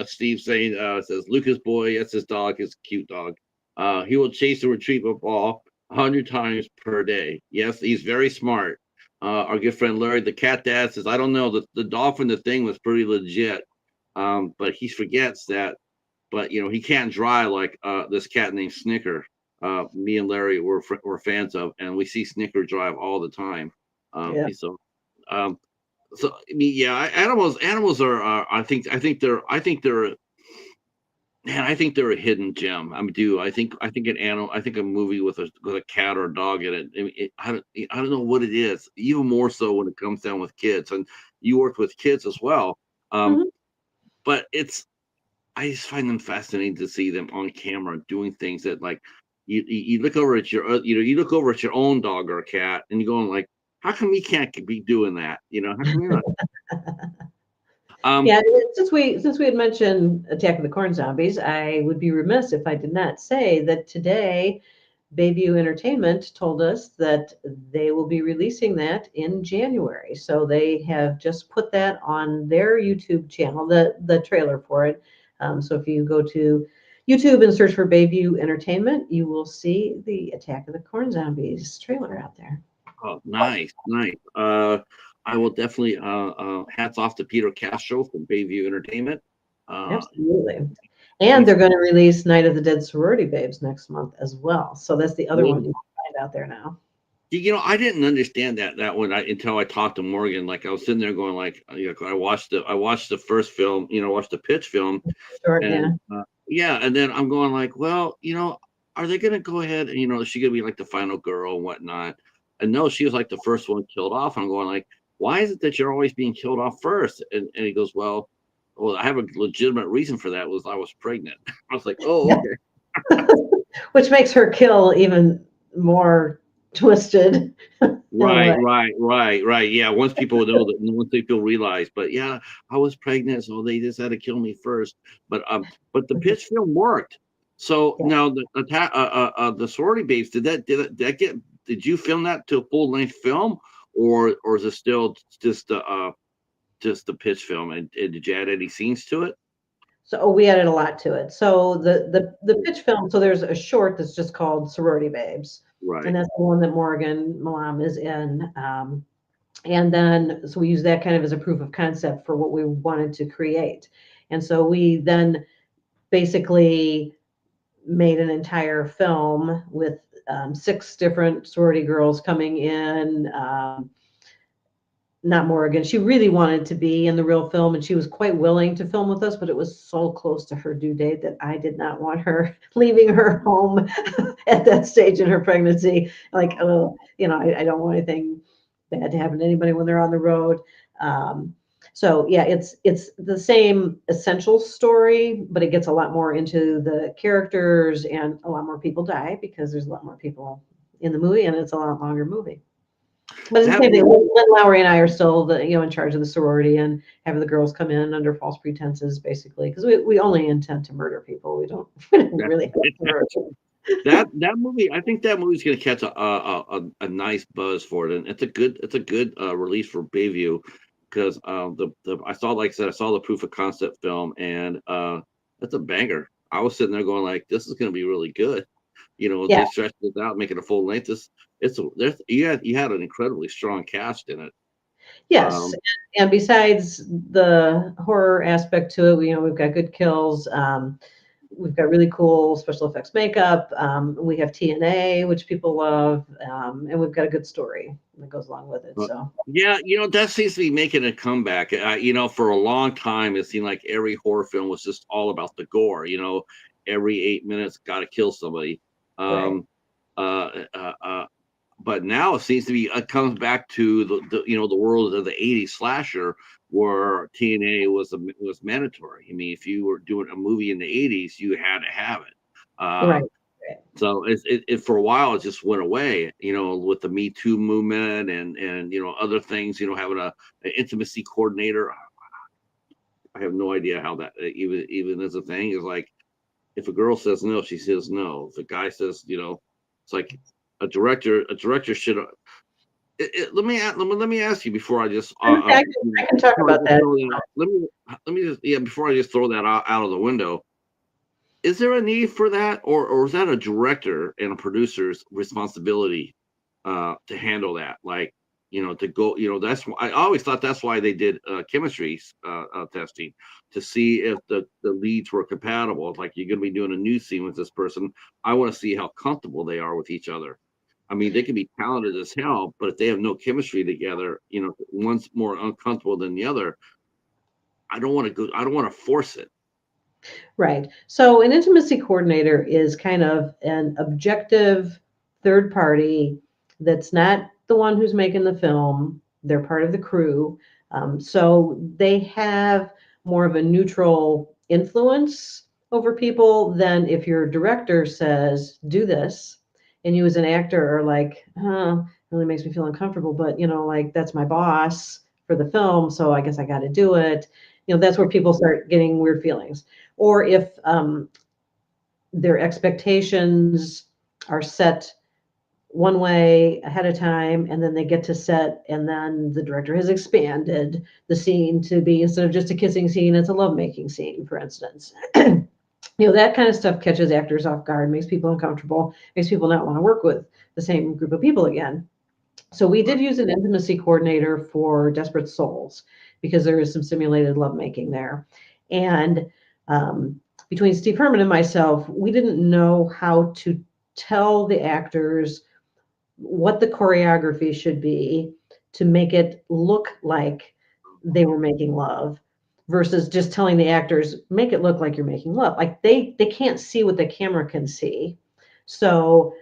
Steve saying says Lucas boy, that's his dog, his cute dog. He will chase and retrieve a ball 100 times per day. Yes, he's very smart. Our good friend Larry, the cat dad, says I don't know, the dolphin, the thing was pretty legit, but he forgets that. But he can't dry like this cat named Snicker. Me and Larry were fans of, and we see Snicker drive all the time. Yeah. So, um, I mean, yeah, animals are. I think they're. Man, I think they're a hidden gem. I think an animal. I think a movie with a cat or a dog in it. I mean, I don't know what it is. Even more so when it comes down with kids. And you worked with kids as well. Um, Mhm. but I just find them fascinating to see them on camera doing things that like you look over at you look over at your own dog or cat and you're going like, how come we can't be doing that? How come we not? Um, Yeah, since we had mentioned Attack of the Corn Zombies, I would be remiss if I did not say that today Bayview Entertainment told us that they will be releasing that in January. So they have just put that on their YouTube channel, the trailer for it. So if you go to YouTube and search for Bayview Entertainment, you will see the Attack of the Corn Zombies trailer out there. oh, nice, nice. I will definitely hats off to Peter Castro from Bayview Entertainment. Uh, Absolutely. And he's they're going to release Night of the Dead Sorority Babes next month as well. So that's the other one well, you can find out there now. I didn't understand that one until I talked to Morgan. Like I was sitting there going like, I watched the first film, watched the pitch film, Short, yeah. and yeah, and then I'm going like, well, are they going to go ahead and is she going to be like the final girl and whatnot? And no, she was like the first one killed off. I'm going like, why is it that you're always being killed off first? And he goes, well, I have a legitimate reason for that. Was I was pregnant. I was like, oh, Yeah. okay. Which makes her kill even more twisted in a way. Right. Yeah, once people know that, once people realize, but yeah, I was pregnant, so they just had to kill me first. But the pitch film worked. So Yeah. now the sorority babes, did you film that to a full length film, or is it still just the pitch film? And did you add any scenes to it? So we added a lot to it. So the pitch film, so there's a short that's just called Sorority Babes. And Right. that's the one that Morgan Malam is in. And then, so we use that kind of as a proof of concept for what we wanted to create. And so we then basically made an entire film with 6 different sorority girls coming in. Not Morgan. She really wanted to be in the real film and she was quite willing to film with us, but it was so close to her due date that I did not want her leaving her home at that stage in her pregnancy. Like, oh, I don't want anything bad to happen to anybody when they're on the road. So yeah, it's the same essential story, but it gets a lot more into the characters and a lot more people die because there's a lot more people in the movie and it's a lot longer movie. But it's the That same thing. movie, Lynn Lowry and I are still in charge of the sorority and having the girls come in under false pretenses, basically, because we only intend to murder people. We don't really have to murder. that movie, I think that movie's going to catch a nice buzz for it, and it's a good release for Bayview because the I saw, like I said, I saw the proof of concept film, and that's a banger. I was sitting there going like, this is going to be really good. Yeah. They stretched it out, make it a full length. You had an incredibly strong cast in it. Yes. Um, And besides the horror aspect to it, we've got good kills. We've got really cool special effects makeup. We have TNA, which people love, and we've got a good story that goes along with it. But So yeah, that seems to be making a comeback. For a long time, it seemed like every horror film was just all about the gore. Every 8 minutes, got to kill somebody. right, Um, but now it seems to be it comes back to the world of the '80s slasher where TNA was mandatory. I mean, if you were doing a movie in the '80s, you had to have it. right, Um, right. So it for a while it just went away, with the Me Too movement and other things, having an intimacy coordinator. I have no idea how that even is a thing. Is like if a girl says no, she says no. If a guy says, it's like a director should. Let me ask you before I just Okay, I can talk before I about just that. throw that out. Let me just before I just throw that out of the window. Is there a need for that, or is that a director and a producer's responsibility to handle that? Like, to go, that's why I always thought that's why they did chemistry testing to see if the leads were compatible. It's like you're going to be doing a new scene with this person. I want to see how comfortable they are with each other. I mean, they can be talented as hell, but if they have no chemistry together, one's more uncomfortable than the other. I don't want to go. I don't want to force it. Right. So an intimacy coordinator is kind of an objective third party that's not the one who's making the film. They're part of the crew. So they have more of a neutral influence over people than if your director says, do this. And you as an actor are like, really makes me feel uncomfortable, but like that's my boss for the film. So I guess I got to do it. That's where people start getting weird feelings. Or if their expectations are set one way ahead of time and then they get to set and then the director has expanded the scene to be, instead of just a kissing scene, it's a lovemaking scene, for instance. That kind of stuff catches actors off guard, makes people uncomfortable, makes people not want to work with the same group of people again. So we did use an intimacy coordinator for Desperate Souls because there is some simulated lovemaking there. And between Steve Herman and myself, we didn't know how to tell the actors what the choreography should be to make it look like they were making love versus just telling the actors, make it look like you're making love. Like they can't see what the camera can see. So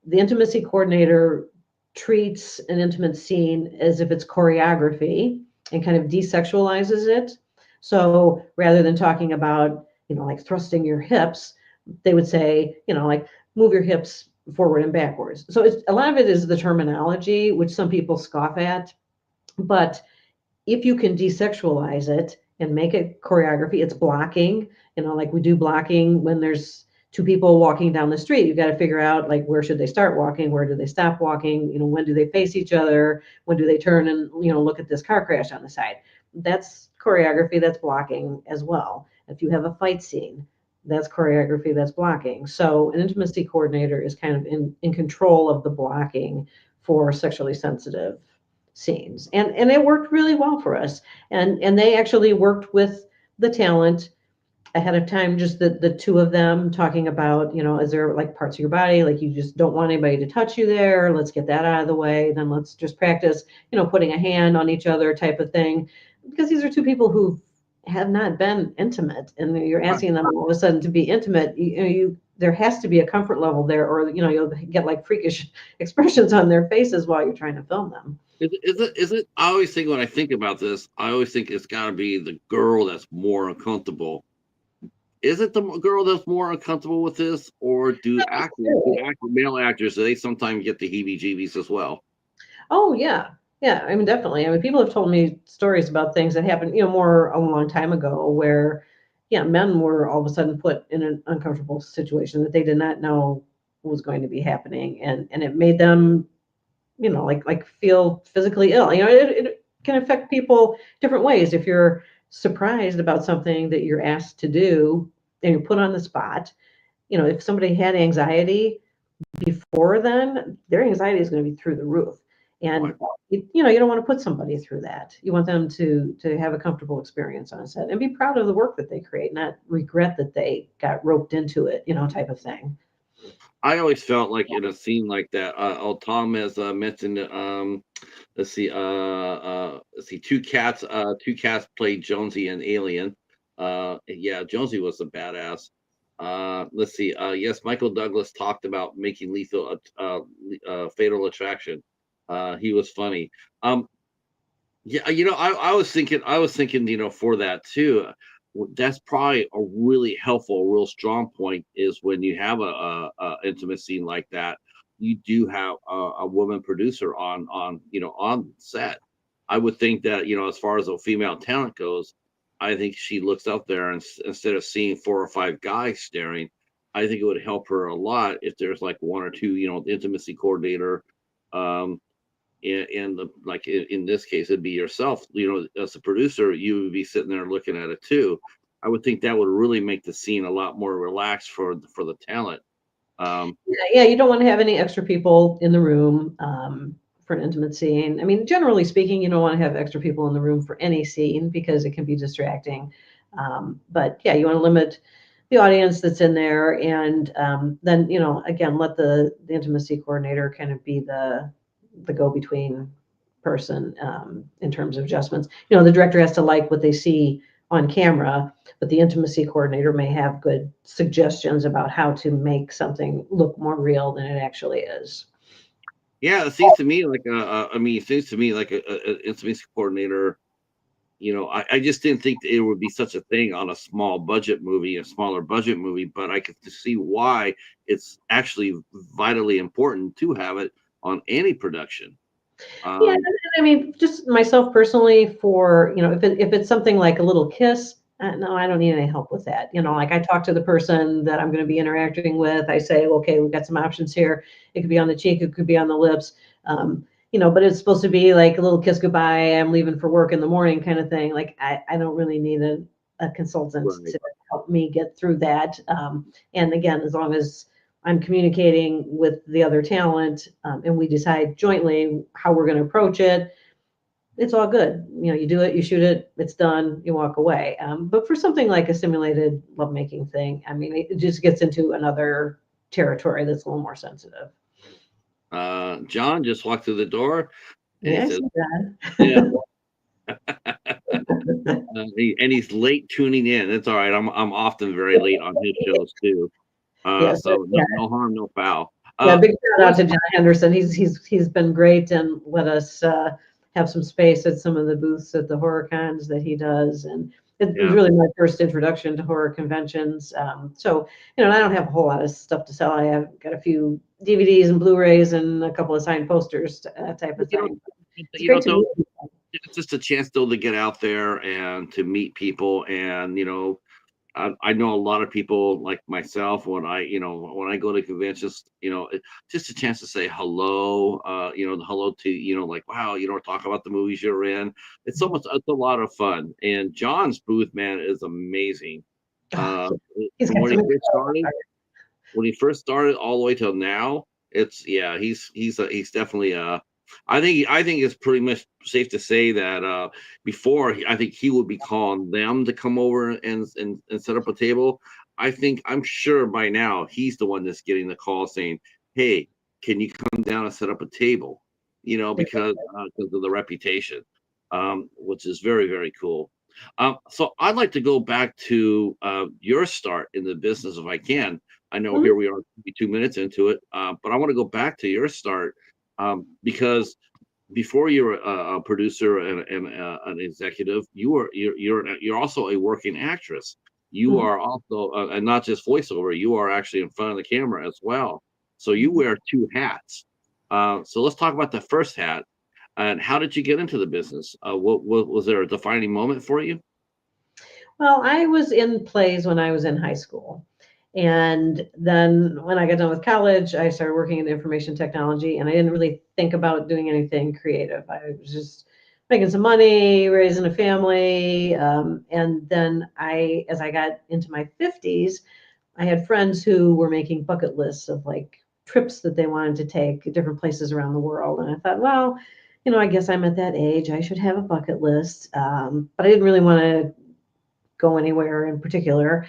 the intimacy coordinator treats an intimate scene as if it's choreography and kind of desexualizes it. So rather than talking about, like thrusting your hips, they would say, like move your hips forward and backwards. So a lot of it is the terminology, which some people scoff at. But if you can desexualize it and make it choreography, it's blocking, like we do blocking when there's two people walking down the street. You got to figure out like where should they start walking, where do they stop walking, when do they face each other, when do they turn and look at this car crash on the side. That's choreography, that's blocking as well. If you have a fight scene, that's choreography, that's blocking. So an intimacy coordinator is kind of in control of the blocking for sexually sensitive scenes, and it worked really well for us. And they actually worked with the talent ahead of time, just the two of them talking about, is there like parts of your body like you just don't want anybody to touch you there, let's get that out of the way, then let's just practice, putting a hand on each other type of thing, because these are two people who have not been intimate and you're asking them all of a sudden to be intimate. There has to be a comfort level there, or you'll get like freakish expressions on their faces while you're trying to film them. Is it? I always think when I think about this, I always think it's got to be the girl that's more uncomfortable. Is it the girl that's more uncomfortable with this, or male actors, do they sometimes get the heebie-jeebies as well? Oh yeah. Yeah, I mean definitely. I mean people have told me stories about things that happened, more a long time ago where yeah, men were all of a sudden put in an uncomfortable situation that they did not know was going to be happening, and it made them, like feel physically ill. It can affect people different ways. If you're surprised about something that you're asked to do and you're put on the spot, if somebody had anxiety before then, their anxiety is going to be through the roof. And Right. you don't want to put somebody through that. You want them to have a comfortable experience on set and be proud of the work that they create, not regret that they got roped into it, type of thing. I always felt like in a scene like that, Thomas mentioned, let's see, two cats played Jonesy and Alien. Yeah, Jonesy was a badass. Let's see, yes, Michael Douglas talked about making lethal, Fatal Attraction. He was funny. Yeah, I was thinking, for that too. that's probably a really helpful, real strong point is when you have a intimate scene like that, you do have a woman producer on set. I would think that as far as a female talent goes, I think she looks out there and instead of seeing four or five guys staring, I think it would help her a lot if there's like one or two, intimacy coordinator. Um, and the like in this case it'd be yourself, as a producer you would be sitting there looking at it too. I would think that would really make the scene a lot more relaxed for the talent. um Yeah, you don't want to have any extra people in the room for an intimate scene. I mean, generally speaking, you don't want to have extra people in the room for any scene because it can be distracting. But yeah, you want to limit the audience that's in there, and then again, let the intimacy coordinator kind of be the go-between person in terms of adjustments. The director has to like what they see on camera, but the intimacy coordinator may have good suggestions about how to make something look more real than it actually is. yeah, it seems to me like it seems to me like a intimacy coordinator. I just didn't think that it would be such a thing on a smaller budget movie, but I could see why it's actually vitally important to have it on any production. Yeah, um I mean, just myself personally, for if it's something like a little kiss, no, I don't need any help with that. Like I talk to the person that I'm going to be interacting with. I say, okay, we've got some options here. It could be on the cheek, it could be on the lips. But it's supposed to be like a little kiss goodbye. I'm leaving for work in the morning, kind of thing. Like I don't really need a consultant right. to help me get through that. And again, as long as I'm communicating with the other talent, and we decide jointly how we're going to approach it, it's all good. You do it, you shoot it, it's done, you walk away. But for something like a simulated lovemaking thing, I mean, it just gets into another territory that's a little more sensitive. John just walked through the door and he Yeah, I says, see "Yeah." that. And he's late tuning in. It's all right. I'm often very late on his shows too. Yes, So yeah, no harm, no foul. yeah. Big shout out Let's to John Henderson. He's been great and let us have some space at some of the booths at the horror cons that he does, and it was Yeah. really my first introduction to horror conventions. So I don't have a whole lot of stuff to sell. I have got a few DVDs and Blu-rays and a couple of signed posters, type of You know, thing. It's you know, great to though, meet you. it's just a chance though to get out there and to meet people, and I know a lot of people like myself when I go to conventions, just a chance to say hello, the hello to, like, wow, talk about the movies you're in. It's a lot of fun. And John's booth, man, is amazing. Ah, Uh, he's from got some incredible when he first started all the way till now, it's yeah, he's definitely I think it's pretty much safe to say that before I think he would be calling them to come over and set up a table. I'm sure by now he's the one that's getting the call saying, "Hey, can you come down and set up a table?" Because of the reputation, which is very very cool. So I'd like to go back to your start in the business if I can. I know Mhm. here we are 2 minutes into it, but I want to go back to your start because before you're a producer and an executive, you're also a working actress. You Mhm. are also, and not just voiceover. You are actually in front of the camera as well. So you Mhm. wear two hats. So let's talk about the first hat. And how did you get into the business? What was there a defining moment for you? Well, I was in plays when I was in high school. And then when I got done with college, I started working in information technology, and I didn't really think about doing anything creative. I was just making some money, raising a family. And then as I got into my 50s, I had friends who were making bucket lists of like trips that they wanted to take at different places around the world. And I thought, well, I guess I'm at that age. I should have a bucket list. But I didn't really want to go anywhere in particular.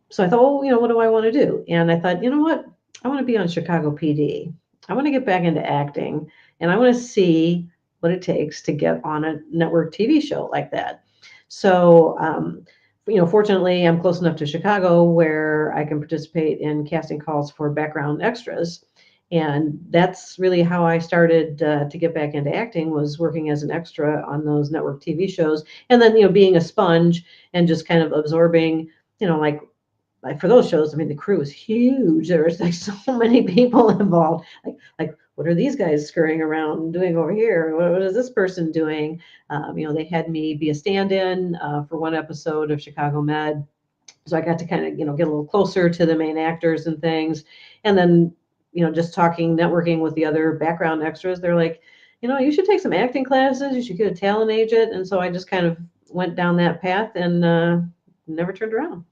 So I thought, oh, what do I want to do? And I thought, you know what? I want to be on Chicago PD. I want to get back into acting, and I want to see what it takes to get on a network TV show like that. So, fortunately, I'm close enough to Chicago where I can participate in casting calls for background extras. And that's really how I started to get back into acting, was working as an extra on those network TV shows. And then, being a sponge and just kind of absorbing, like for those shows, I mean, the crew was huge. There was like so many people involved. Like what are these guys scurrying around doing over here? What is this person doing? They had me be a stand-in for one episode of Chicago Med. So I got to kind of, get a little closer to the main actors and things. And then, just talking, networking with the other background extras, they're like, you should take some acting classes. You should get a talent agent. And so I just kind of went down that path and never turned around.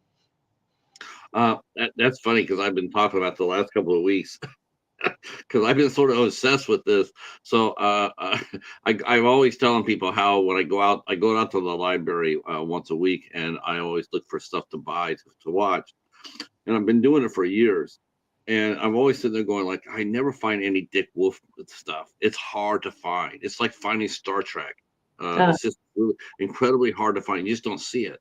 That's funny because I've been talking about the last couple of weeks because I've been sort of obsessed with this. So I'm always telling people how when I go out to the library once a week, and I always look for stuff to buy to watch. And I've been doing it for years. And I'm always sitting there going like, I never find any Dick Wolf stuff. It's hard to find. It's like finding Star Trek. Uh, It's just really incredibly hard to find. You just don't see it.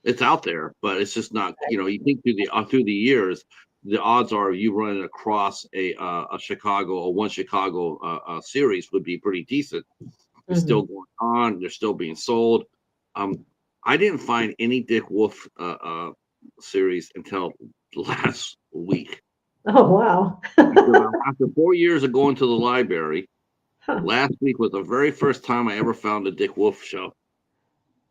It's out there, but it's just not. You think through the years, the odds are you running across a Chicago, one Chicago series would be pretty decent. It's still going on. They're still being sold. I didn't find any Dick Wolf series until last week. Oh, wow. After 4 years of going to the library, Huh. last week was the very first time I ever found a Dick Wolf show.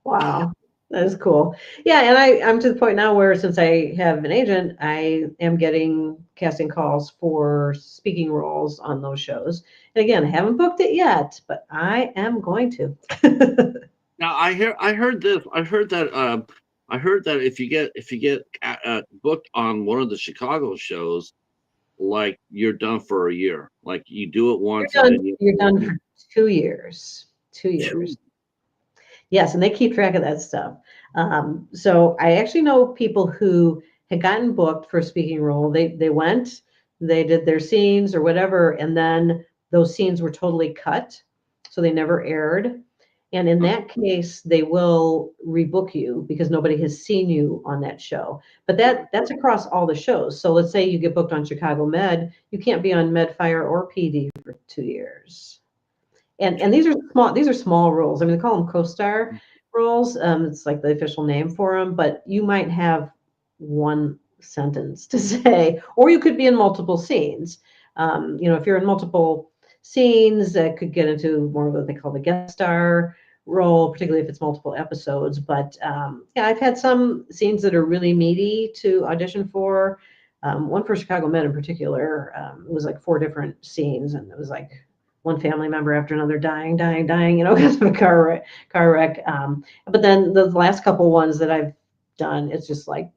Wow. That is cool. Yeah, and I'm to the point now where, since I have an agent, I am getting casting calls for speaking roles on those shows. And again, I haven't booked it yet, but I am going to. Now I heard this. I heard that if you get booked on one of the Chicago shows, like you're done for a year. Like you do it once and then You're done for 2 years. 2 years. Yes, and they keep track of that stuff. So I actually know people who had gotten booked for a speaking role. They went, they did their scenes or whatever, and then those scenes were totally cut, so they never aired. And in that case, they will rebook you because nobody has seen you on that show. But that's across all the shows. So let's say you get booked on Chicago Med, you can't be on Med, Fire, or PD for 2 years. And these are small roles. I mean, they call them co-star roles. It's like the official name for them, but you might have one sentence to say, or you could be in multiple scenes. If you're in multiple scenes, that could get into more of what they call the guest star role, particularly if it's multiple episodes. But yeah, I've had some scenes that are really meaty to audition for. One for Chicago Med in particular, it was like 4 different scenes, and it was like one family member after another dying, because of a car wreck. But then the last couple ones that I've done, it's just like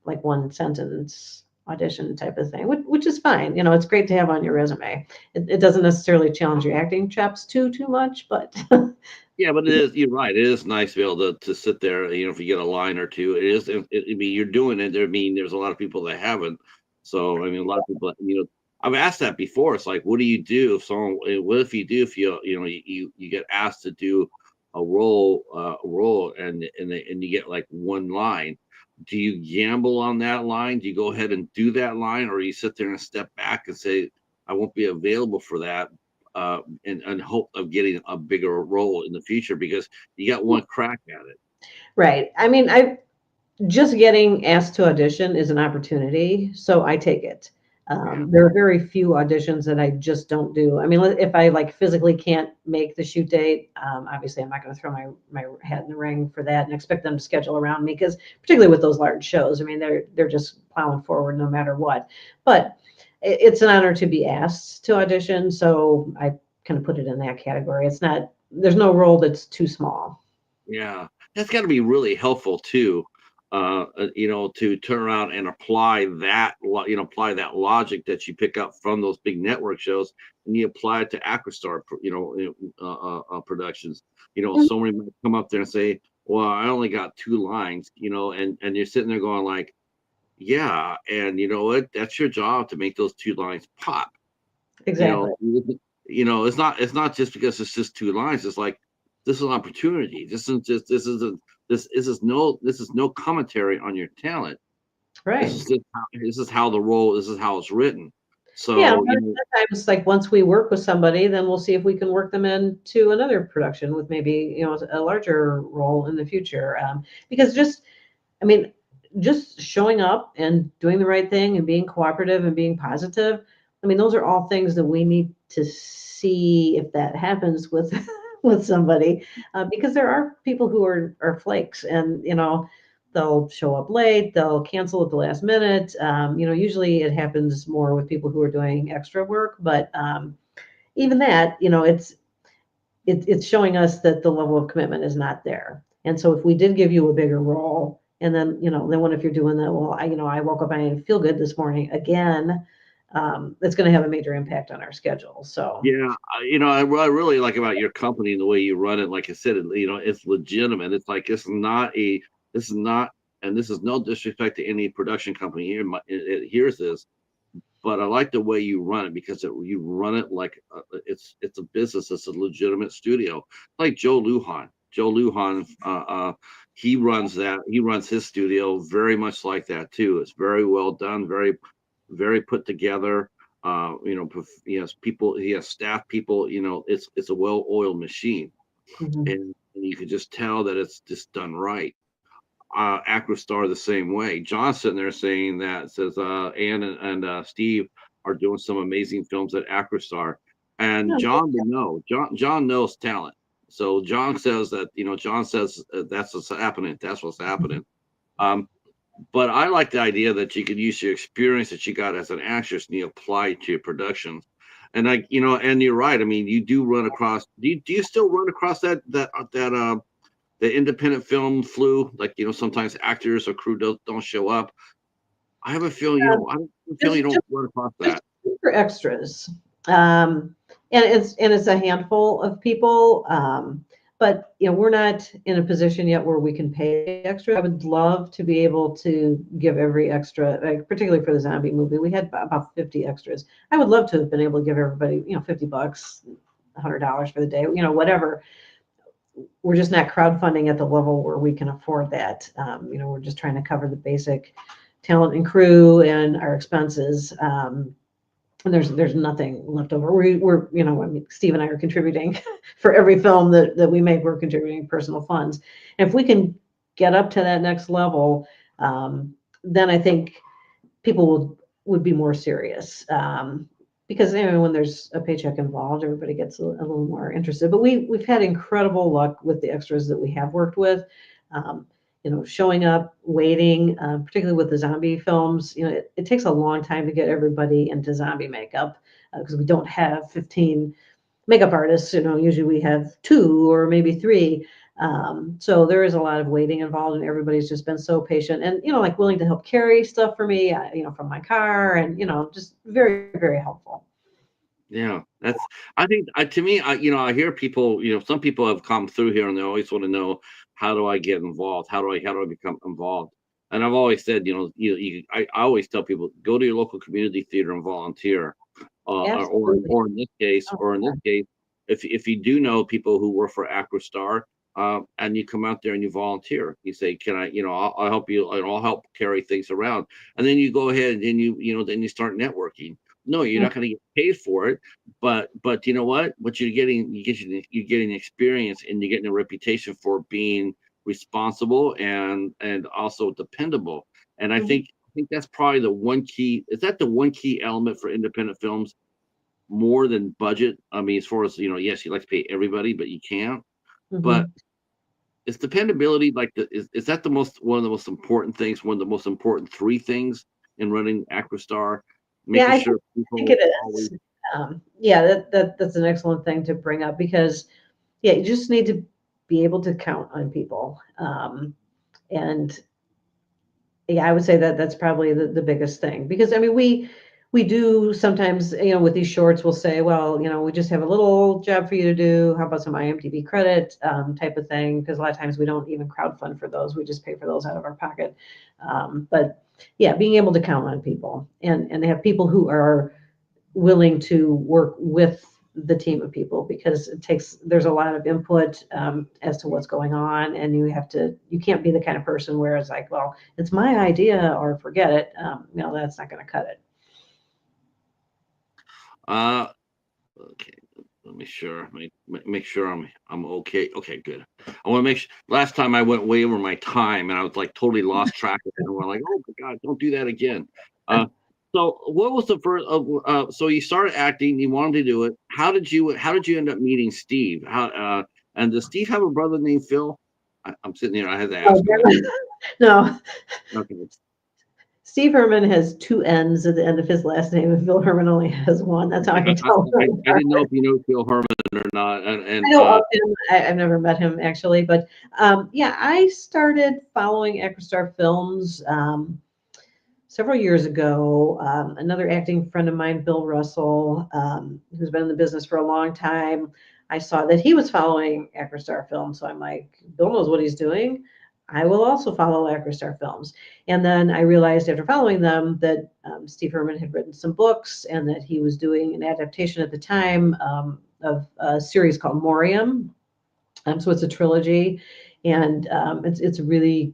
one sentence audition type of thing, which is fine. It's great to have on your resume. It doesn't necessarily challenge your acting chops too much, but Yeah, but it is. You're right. It is nice to be able to sit there. If you get a line or two, it is. I mean, you're doing it. I mean, there's a lot of people that haven't. So I mean, a lot of people. I've asked that before. It's like, what do you do if someone? What if you do if you get asked to do a role, and you get like one line? Do you gamble on that line? Do you go ahead and do that line, or you sit there and step back and say, I won't be available for that? And hope of getting a bigger role in the future because you got one crack at it. right. I mean, I just getting asked to audition is an opportunity, so I take it. Yeah. There are very few auditions that I just don't do. I mean, if I like physically can't make the shoot date, obviously I'm not going to throw my hat in the ring for that and expect them to schedule around me, because particularly with those large shows, I mean, they're just plowing forward no matter what. But it's an honor to be asked to audition, so I kind of put it in that category. There's no role that's too small. Yeah, that's got to be really helpful too. To turn around and apply apply that logic that you pick up from those big network shows, and you apply it to Acrostar, productions. So many might come up there and say, "Well, I only got 2 lines," and you're sitting there going like, "Yeah," and you know what? That's your job to make those 2 lines pop. You Exactly. know, it's not just because it's just 2 lines. It's like this is an opportunity. This is no commentary on your talent. Right. This is how the role. This is how it's written. Yeah, a So, lot of times, like, once we work with somebody, then we'll see if we can work them into another production with maybe, a larger role in the future, because just I mean, just showing up and doing the right thing and being cooperative and being positive, I mean, those are all things that we need to see if that happens with with somebody, because there are people who are flakes, and they'll show up late, they'll cancel at the last minute. Usually it happens more with people who are doing extra work, but even that, it's showing us that the level of commitment is not there. And so if we did give you a bigger role, and then what if you're doing that? Well, I woke up and I didn't feel good this morning again. It's going to have a major impact on our schedule. So yeah, what I really like about your company and the way you run it, like I said, it's legitimate. It's like this is not, and this is no disrespect to any production company here. It hears this, but I like the way you run it because you run it like it's a business. It's a legitimate studio, like Joe Lujan. Joe Lujan, he runs that. He runs his studio very much like that too. It's very well done, very put together. He has people, he has staff people. It's a well-oiled machine, mhm. and you can just tell that it's just done right. Acrostar the same way. John's sitting there saying that says Ann and Steve are doing some amazing films at Acrostar, and Yeah, John would know. John knows talent, so John says that John says that's what's happening. That's what's mhm. happening. Um, but I like the idea that you could use your experience that you got as an actress and you apply it to your productions. And and you're right. I mean, you do run across. Do you still run across that the independent film flu, like sometimes actors or crew don't show up. I have a feeling I don't feel you just don't just run across just that. for extras. Um, and it's a handful of people. But we're not in a position yet where we can pay extra. I would love to be able to give every extra, like particularly for the zombie movie. We had about 50 extras. I would love to have been able to give everybody, $50, $100 for the day, whatever. We're just not crowdfunding at the level where we can afford that. We're just trying to cover the basic talent and crew and our expenses. And there's nothing left over. I mean, Steve and I are contributing for every film that we make. We're contributing personal funds. And if we can get up to that next level, then I think people would be more serious. Because when there's a paycheck involved, everybody gets a little more interested. But we've had incredible luck with the extras that we have worked with. Um, Showing up, waiting, particularly with the zombie films. It takes a long time to get everybody into zombie makeup because we don't have 15 makeup artists. Usually we have two or maybe three. So there is a lot of waiting involved, and everybody's just been so patient and like willing to help carry stuff for me, from my car, and just very, very helpful. Yeah, that's. I think to me, I hear people. Some people have come through here and they always want to know how do I get involved? How do I become involved? And I've always said, I always tell people go to your local community theater and volunteer. Absolutely. Or in this Oh, case, if you do know people who work for Acrostar, and you come out there and you volunteer, you say, "Can I? I'll help you, and I'll help carry things around." And then you go ahead and then you start networking. No, you're yeah. not going to get paid for it, but you know what? What you're getting, you're getting experience, and you're getting a reputation for being responsible and also dependable. And Mhm. I think that's probably the one key. Is that the one key element for independent films more than budget? I mean, as far as yes, you like to pay everybody, but you can't. But Mhm. is dependability like is that the most one of the most important things? One of the most important three things in running Acrostar, Yeah, making I think sure I think it people always. is. Yeah, that's an excellent thing to bring up because yeah, you just need to be able to count on people. And yeah, I would say that that's probably the biggest thing because I mean we do sometimes with these shorts we'll say, well, we just have a little job for you to do. How about some IMDb credit type of thing? Because a lot of times we don't even crowdfund for those. We just pay for those out of our pocket. But yeah, being able to count on people and have people who are willing to work with the team of people because there's a lot of input as to what's going on, and you can't be the kind of person where it's like, well, it's my idea or forget it. That's not going to cut it. Uh, okay. Let me sure. Make sure I'm okay. Okay, good. I want to make sure. Last time I went way over my time, and I was like totally lost track of it. And we're like, oh my god, don't do that again. Uh, so what was the first? So you started acting. You wanted to do it. How did you end up meeting Steve? How? And does Steve have a brother named Phil? I'm sitting here. I had to Oh, ask him that. no, Okay. Steve Herman has two N's at the end of his last name, and Phil Herman only has one. That's how I can tell. I didn't know if you know Phil Herman or not, and I know of him. I've never met him actually, but yeah, I started following Acrostar Films several years ago. Another acting friend of mine, Bill Russell, who's been in the business for a long time, I saw that he was following Acrostar Films. So I'm like, Bill knows what he's doing. I will also follow Acrostar Films. And then I realized after following them that Steve Herman had written some books and that he was doing an adaptation at the time of a series called Morium. So it's a trilogy, and it's really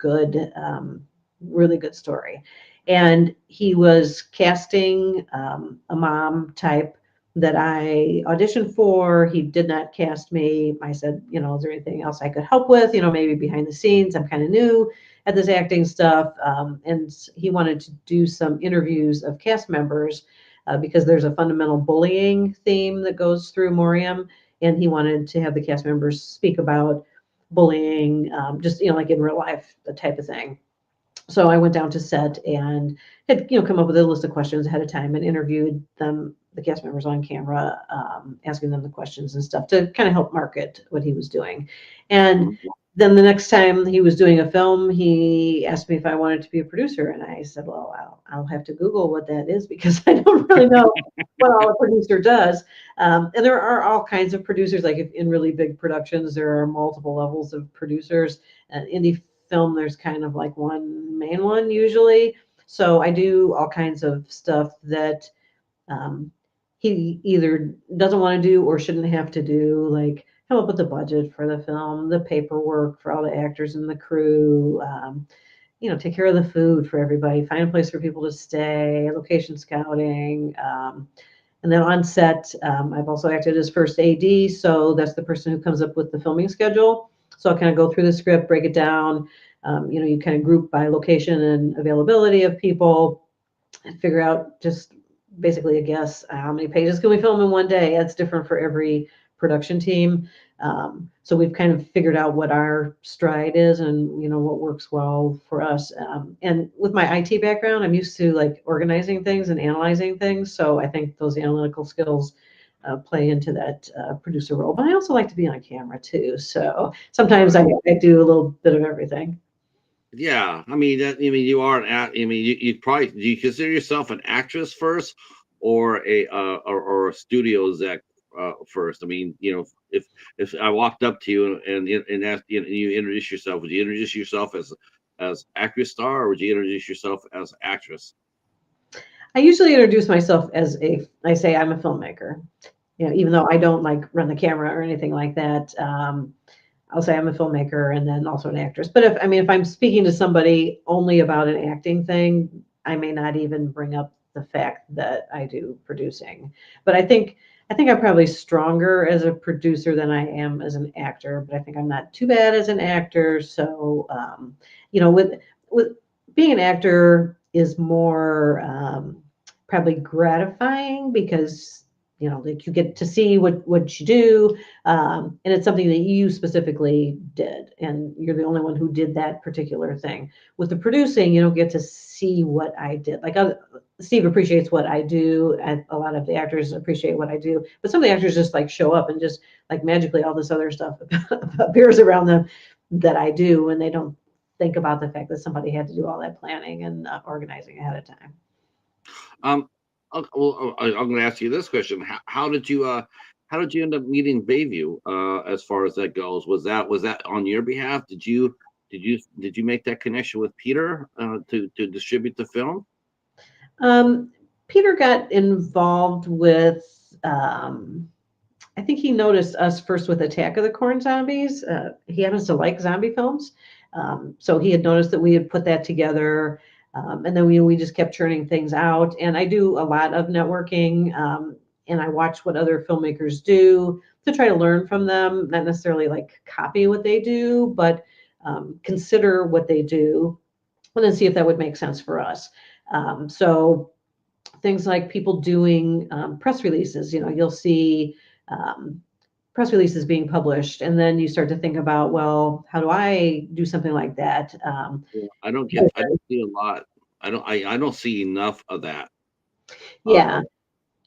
good story. And he was casting a mom type that I auditioned for. He did not cast me. I said, is there anything else I could help with? Maybe behind the scenes. I'm kind of new at this acting stuff, and he wanted to do some interviews of cast members because there's a fundamental bullying theme that goes through Morium, and he wanted to have the cast members speak about bullying, just like in real life, the type of thing. So I went down to set and had come up with a list of questions ahead of time and interviewed them, the cast members on camera, asking them the questions and stuff to kind of help market what he was doing. And then the next time he was doing a film, he asked me if I wanted to be a producer, and I said, "Well, I'll have to Google what that is because I don't really know what all a producer does." And there are all kinds of producers. Like if in really big productions, there are multiple levels of producers. Indie film, there's kind of like one main one usually. So I do all kinds of stuff that um, he either doesn't want to do or shouldn't have to do, like come up with the budget for the film, the paperwork for all the actors and the crew, take care of the food for everybody, find a place for people to stay, location scouting. And then on set, I've also acted as first AD, so that's the person who comes up with the filming schedule. So I'll kind of go through the script, break it down. You kind of group by location and availability of people and figure out just basically a guess how many pages can we film in one day. That's different for every production team. So we've kind of figured out what our stride is and what works well for us. And with my IT background, I'm used to like organizing things and analyzing things. So I think those analytical skills play into that producer role. But I also like to be on camera too. So sometimes I do a little bit of everything. Yeah, I mean you are an act. I mean you probably do you consider yourself an actress first, or or a studio exec first? I mean, if I walked up to you and asked you introduce yourself, would you introduce yourself as actress star, or would you introduce yourself as actress? I usually introduce myself as I say I'm a filmmaker. Even though I don't like run the camera or anything like that. I'll say I'm a filmmaker and then also an actress. But if I'm speaking to somebody only about an acting thing, I may not even bring up the fact that I do producing. But I think I'm probably stronger as a producer than I am as an actor. But I think I'm not too bad as an actor. So with being an actor is more probably gratifying because like you get to see what you do, and it's something that you specifically did, and you're the only one who did that particular thing. With the producing, you don't get to see what I did. Like Steve appreciates what I do, and a lot of the actors appreciate what I do, but some of the actors just like show up and just like magically all this other stuff appears around them that I do, and they don't think about the fact that somebody had to do all that planning and organizing ahead of time. Um, well, I'm going to ask you this question: how did you end up meeting Bayview? As far as that goes, was that on your behalf? Did you make that connection with Peter to distribute the film? Um, Peter got involved with, I think he noticed us first with Attack of the Corn Zombies. He happens to like zombie films. So he had noticed that we had put that together. And then we just kept churning things out. And I do a lot of networking. and I watch what other filmmakers do to try to learn from them, not necessarily like copy what they do, but consider what they do and then see if that would make sense for us. So things like people doing press releases, you'll see um, press releases being published, and then you start to think about, well, how do I do something like that? Yeah, I don't see a lot. I don't see enough of that. Yeah, Um,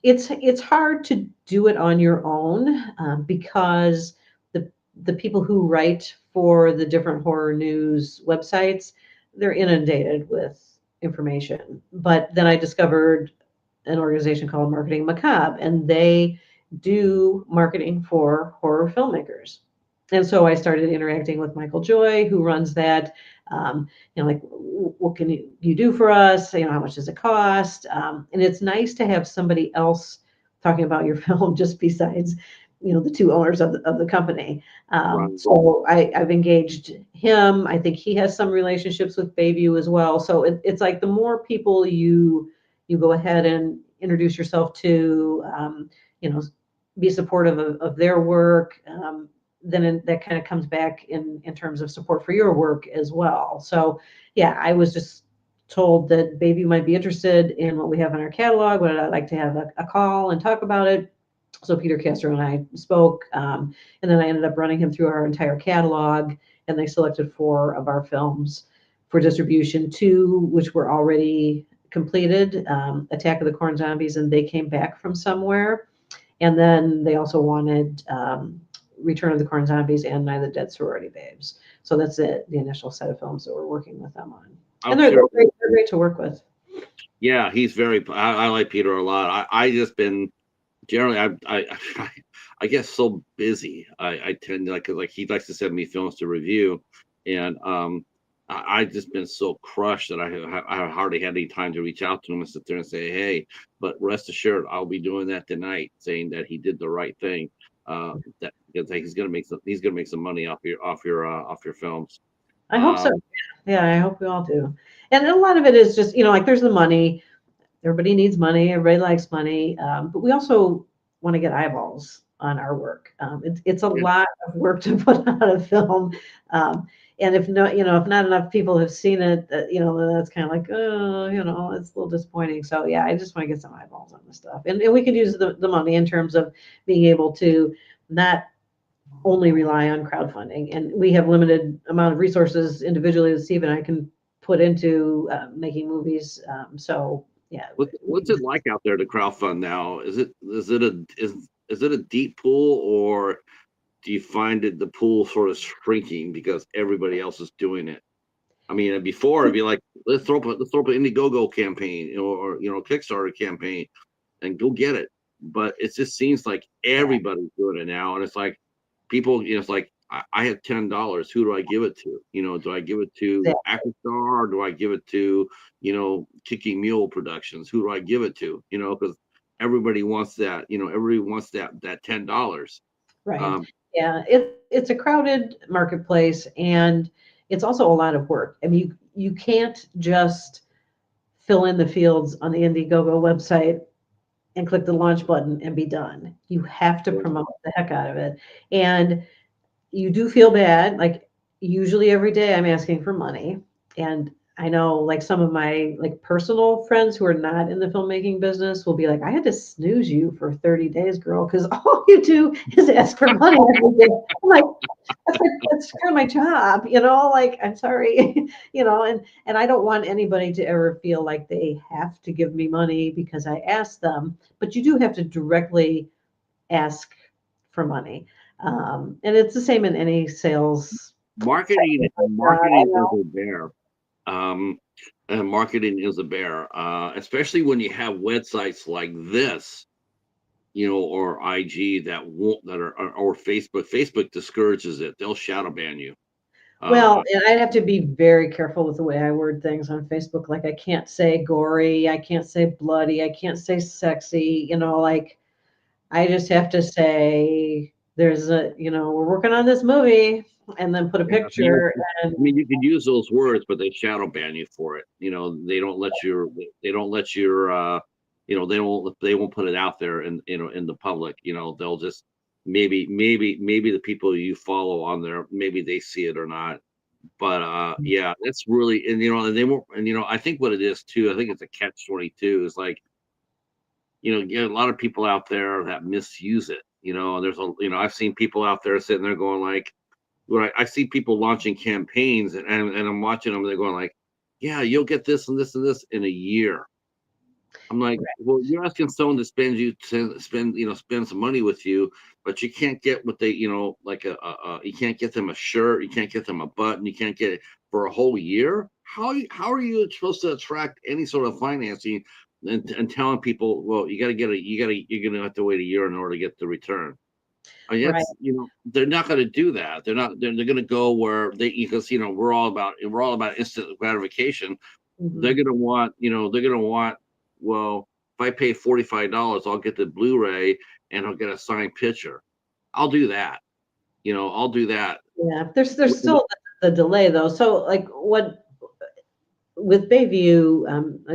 it's hard to do it on your own because the people who write for the different horror news websites, they're inundated with information. But then I discovered an organization called Marketing Macabre, and they do marketing for horror filmmakers. And so I started interacting with Michael Joy, who runs that. Like, what can you do for us? How much does it cost? And it's nice to have somebody else talking about your film just besides, the two owners of the company. right. So I've engaged him. I think he has some relationships with Bayview as well. So it's like the more people you go ahead and introduce yourself to, you know, be supportive of their work, then that kind of comes back in terms of support for your work as well. So, yeah, I was just told that Bayview might be interested in what we have in our catalog. Would I like to have a call and talk about it? So Peter Castro and I spoke, and then I ended up running him through our entire catalog, and they selected 4 of our films for distribution, 2 which were already completed, Attack of the Corn Zombies, and They Came Back from Somewhere. And then they also wanted Return of the Corn Zombies and Night of the Dead Sorority Babes. So that's it, the initial set of films that we're working with them on. And I'm they're sure. great to work with. Yeah, he's very. I like Peter a lot. I just been generally. I guess so busy. I tend to like he likes to send me films to review, and I just been so crushed that I hardly had any time to reach out to him and sit there and say, hey. But rest assured, I'll be doing that tonight, saying that he did the right thing. That because he's gonna make some money off your films. I hope so. Um, Yeah, I hope we all do. And a lot of it is just, like there's the money. Everybody needs money. Everybody likes money. But we also want to get eyeballs on our work. It's a yeah, lot of work to put on a film. And if not, if not enough people have seen it, then that's kind of like, oh, it's a little disappointing. So yeah, I just want to get some eyeballs on the stuff. And we could use the money in terms of being able to not only rely on crowdfunding. And we have limited amount of resources individually that Steve and I can put into making movies. So yeah. what's it like out there to crowdfund now? Is it a deep pool, or do you find that the pool sort of shrinking because everybody else is doing it? I mean, before it'd be like, let's throw up an Indiegogo campaign, or Kickstarter campaign, and go get it. But it just seems like Yeah, everybody's doing it now, and it's like people, it's like I have $10. Who do I give it to? Do I give it to exactly. Acrostar, or do I give it to Kicking Mule Productions? Who do I give it to? Because everybody wants that. Everybody wants that $10. Right. Um, Yeah, it's a crowded marketplace, and it's also a lot of work. I mean, you can't just fill in the fields on the Indiegogo website and click the launch button and be done. You have to promote the heck out of it. And you do feel bad. Like usually every day I'm asking for money. And I know like some of my like personal friends who are not in the filmmaking business will be like, I had to snooze you for 30 days, girl, because all you do is ask for money every day. I'm like, that's kind of my job, like I'm sorry, and I don't want anybody to ever feel like they have to give me money because I asked them, but you do have to directly ask for money. And it's the same in any sales. marketing is a bear. Um, and marketing is a bear, especially when you have websites like this, or IG that won't that are or Facebook. Facebook discourages it. They'll shadow ban you. Well, Uh, and I have to be very careful with the way I word things on Facebook. Like I can't say gory, I can't say bloody, I can't say sexy, like I just have to say we're working on this movie and then put a yeah, picture and you could use those words, but they shadow ban you for it. They don't let your they won't put it out there in the public. They'll just maybe the people you follow on there, maybe they see it or not. But yeah, that's really, and they won't, and I think what it is too, I think it's a catch 22 is like, you get a lot of people out there that misuse it. And I've seen people out there sitting there going like, when I see people launching campaigns, and I'm watching them, they're going like, yeah, you'll get this and this and this in a year. I'm like, well, you're asking someone to spend some money with you, but you can't get what they, like you can't get them a shirt, you can't get them a button, you can't get it for a whole year. How are you supposed to attract any sort of financing and telling people, well, you're gonna have to wait a year in order to get the return. I mean, Right. they're not going to do that. They're going to go where they, because we're all about instant gratification. Mhm. They're going to want, well, if I pay $45, I'll get the Blu-ray and I'll get a signed picture. I'll do that. I'll do that. Yeah, there's still the delay though. So like what with Bayview,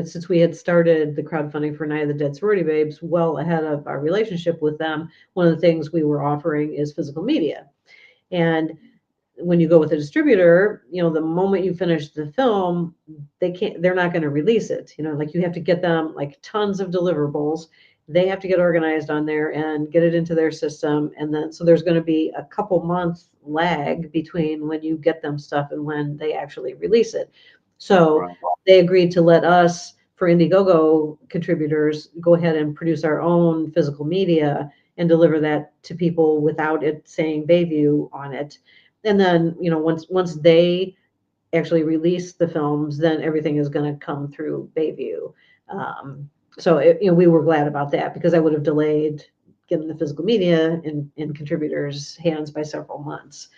since we had started the crowdfunding for Night of the Dead Sorority Babes well ahead of our relationship with them, one of the things we were offering is physical media. And when you go with a distributor, the moment you finish the film, they're not going to release it. Like you have to get them like tons of deliverables. They have to get organized on there and get it into their system. And then, so there's going to be a couple month lag between when you get them stuff and when they actually release it. So Right. they agreed to let us, for Indiegogo contributors, go ahead and produce our own physical media and deliver that to people without it saying Bayview on it. And then, once they actually release the films, then everything is going to come through Bayview. Um, we were glad about that because I would have delayed getting the physical media in contributors' hands by several months.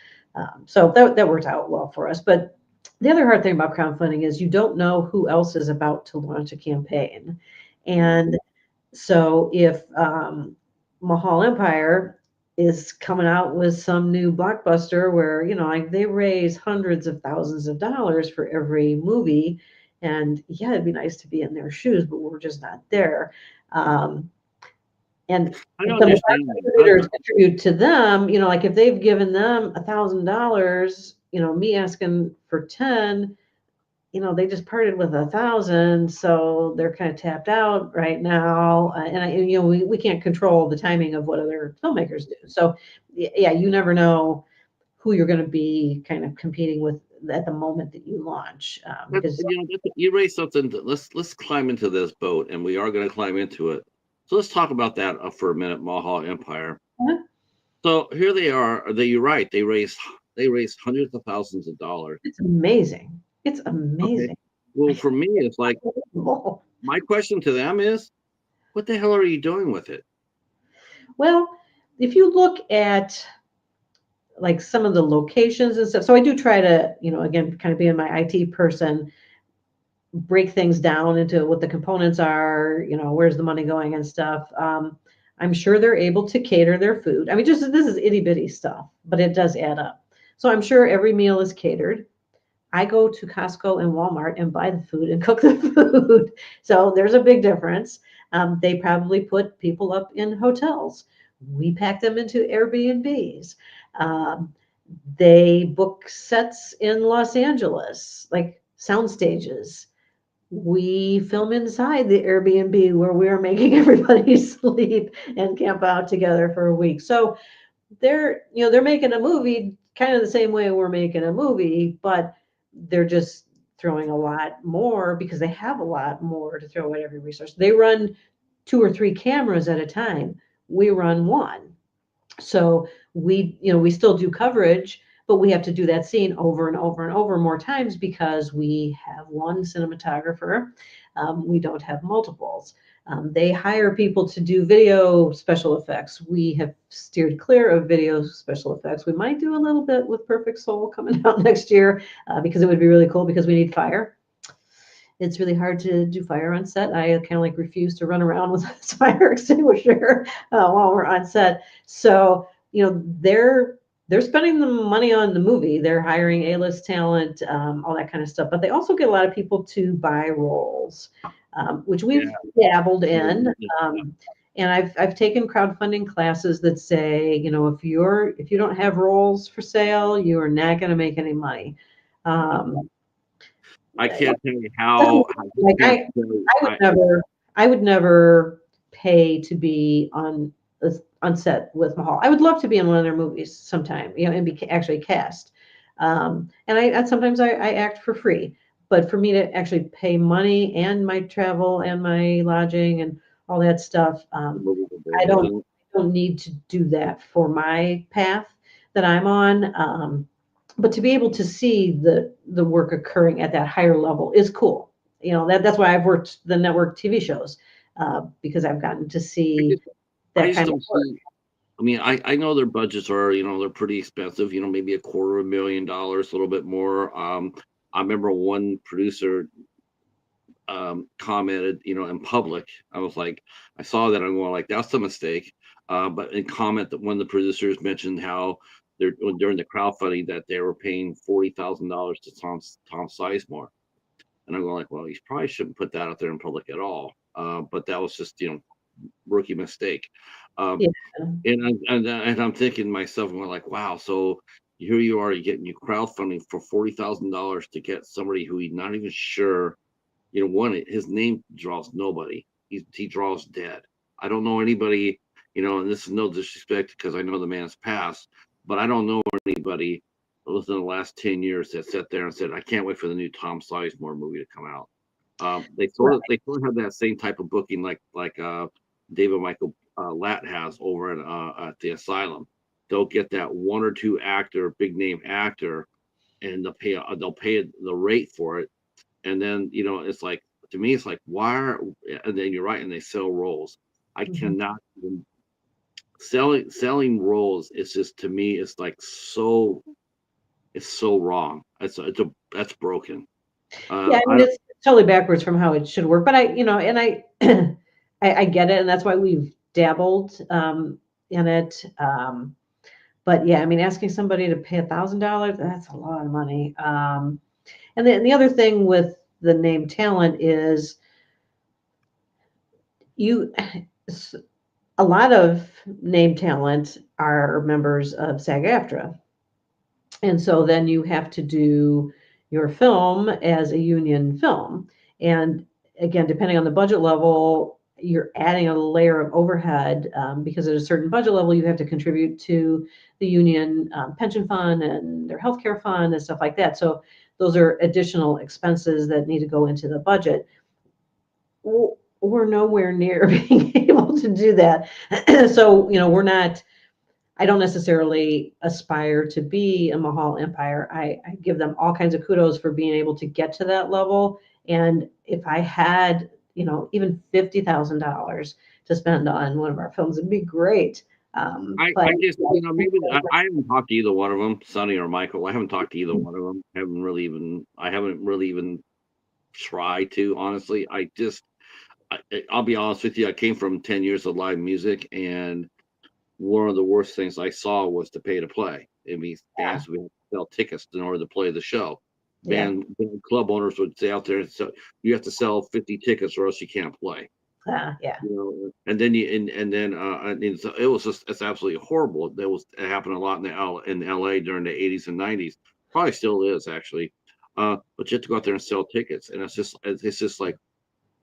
So that worked out well for us. But the other hard thing about crowdfunding is you don't know who else is about to launch a campaign. Right. And so if Mahal Empire is coming out with some new blockbuster where, like they raise hundreds of thousands of dollars for every movie. And yeah, it'd be nice to be in their shoes, but we're just not there. Um, and I some of our understand contributors that. contribute to them, like if they've given them $1,000, me asking for 10, they just parted with 1,000, so they're kind of tapped out right now. We can't control the timing of what other filmmakers do. So, yeah, you never know who you're going to be kind of competing with at the moment that you launch, because You raised something. Let's climb into this boat, and we are going to climb into it. So let's talk about that for a minute, Mahal Empire. So here they are. You're right. They raised hundreds of thousands of dollars. it's amazing. It's Okay. amazing. Well, for me, it's like Well, my question to them is, what the hell are you doing with it? if you look at like some of the locations and stuff, so I do try to, again, kind of being my IT person, break things down into what the components are, where's the money going and stuff. I'm sure they're able to cater their food. I mean, just this is itty bitty stuff, but it does add up. So I'm sure every meal is catered. I go to Costco and Walmart and buy the food and cook the food. So there's a big difference. They probably put people up in hotels. We pack them into Airbnbs. Um, they book sets in Los Angeles, like sound stages. We film inside the Airbnb where we're making everybody sleep and camp out together for a week. So they're making a movie kind of the same way we're making a movie, but they're just throwing a lot more because they have a lot more to throw at every resource. They run 2 or 3 cameras at a time. We run one. So we still do coverage, but we have to do that scene over and over and over more times because we have one cinematographer. We don't have multiples. They hire people to do video special effects. We have steered clear of video special effects. We might do a little bit with Perfect Soul coming out next year because it would be really cool because we need fire. It's really hard to do fire on set. I kind of like refuse to run around with a fire extinguisher while we're on set. So, they're spending the money on the movie. They're hiring A-list talent, all that kind of stuff. But they also get a lot of people to buy roles. which Yeah. we've dabbled in. Yeah. And I've taken crowdfunding classes that say, if you don't have roles for sale, you are not going to make any money. I can't tell you how. I just Like can't tell you. I would never pay to be on set with Mahal. I would love to be in one of their movies sometime, and be actually cast. And sometimes I act for free, but for me to actually pay money and my travel and my lodging and all that stuff, I don't need to do that for my path that I'm on. But to be able to see the work occurring at that higher level is cool. That's why I've worked the network TV shows, because I've gotten to see I that just kind of don't work. see. I mean, I know their budgets are, they're pretty expensive, maybe $250,000, a little bit more. I remember one producer commented, in public. I was like, I saw that, I'm going like, that's a mistake. But in comment that one of the producers mentioned how they're during the crowdfunding that they were paying $40,000 to Tom Sizemore. And I'm going like, well, you probably shouldn't put that out there in public at all. But that was just, rookie mistake. Um, Yeah. and I'm thinking to myself, I'm like, wow, so here you are, you're getting crowdfunding for $40,000 to get somebody who you're not even sure, one, his name draws nobody. He draws dead. I don't know anybody, and this is no disrespect because I know the man's passed, but I don't know anybody within the last 10 years that sat there and said, I can't wait for the new Tom Sizemore movie to come out. Right. They sort of have that same type of booking like David Michael Latt has over at the Asylum. They'll get that one or two big name actor, and they'll pay the rate for it, and then it's like, to me it's like, and then you're right, and they sell roles. I Mhm. cannot even selling roles. It's just, to me, it's like it's so wrong. That's broken. Yeah, I I mean, it's totally backwards from how it should work. But and I get it, and that's why we've dabbled in it. But yeah, I mean, asking somebody to pay $1,000, that's a lot of money. And then the other thing with the name talent is you, a lot of name talent are members of SAG-AFTRA. And so then you have to do your film as a union film. And again, depending on the budget level, you're adding a layer of overhead, because at a certain budget level, you have to contribute to the union pension fund and their healthcare fund and stuff like that. So those are additional expenses that need to go into the budget. We're nowhere near being able to do that. So, we're not. I don't necessarily aspire to be a Mahal Empire. I give them all kinds of kudos for being able to get to that level. And if I had, even $50,000 to spend on one of our films, it'd be great. But I just, maybe I haven't talked to either one of them, Sonny or Michael. I haven't talked to either one of them. I haven't really even tried to, honestly. I'll be honest with you. I came from 10 years of live music, and one of the worst things I saw was to pay to play. It means yeah, bands would sell tickets in order to play the show. yeah, Club owners would say out there, so you have to sell 50 tickets or else you can't play. yeah. And then so it was just, it's absolutely horrible. It happened a lot in LA during the 80s and 90s. Probably still is, actually. But you have to go out there and sell tickets, and it's just like,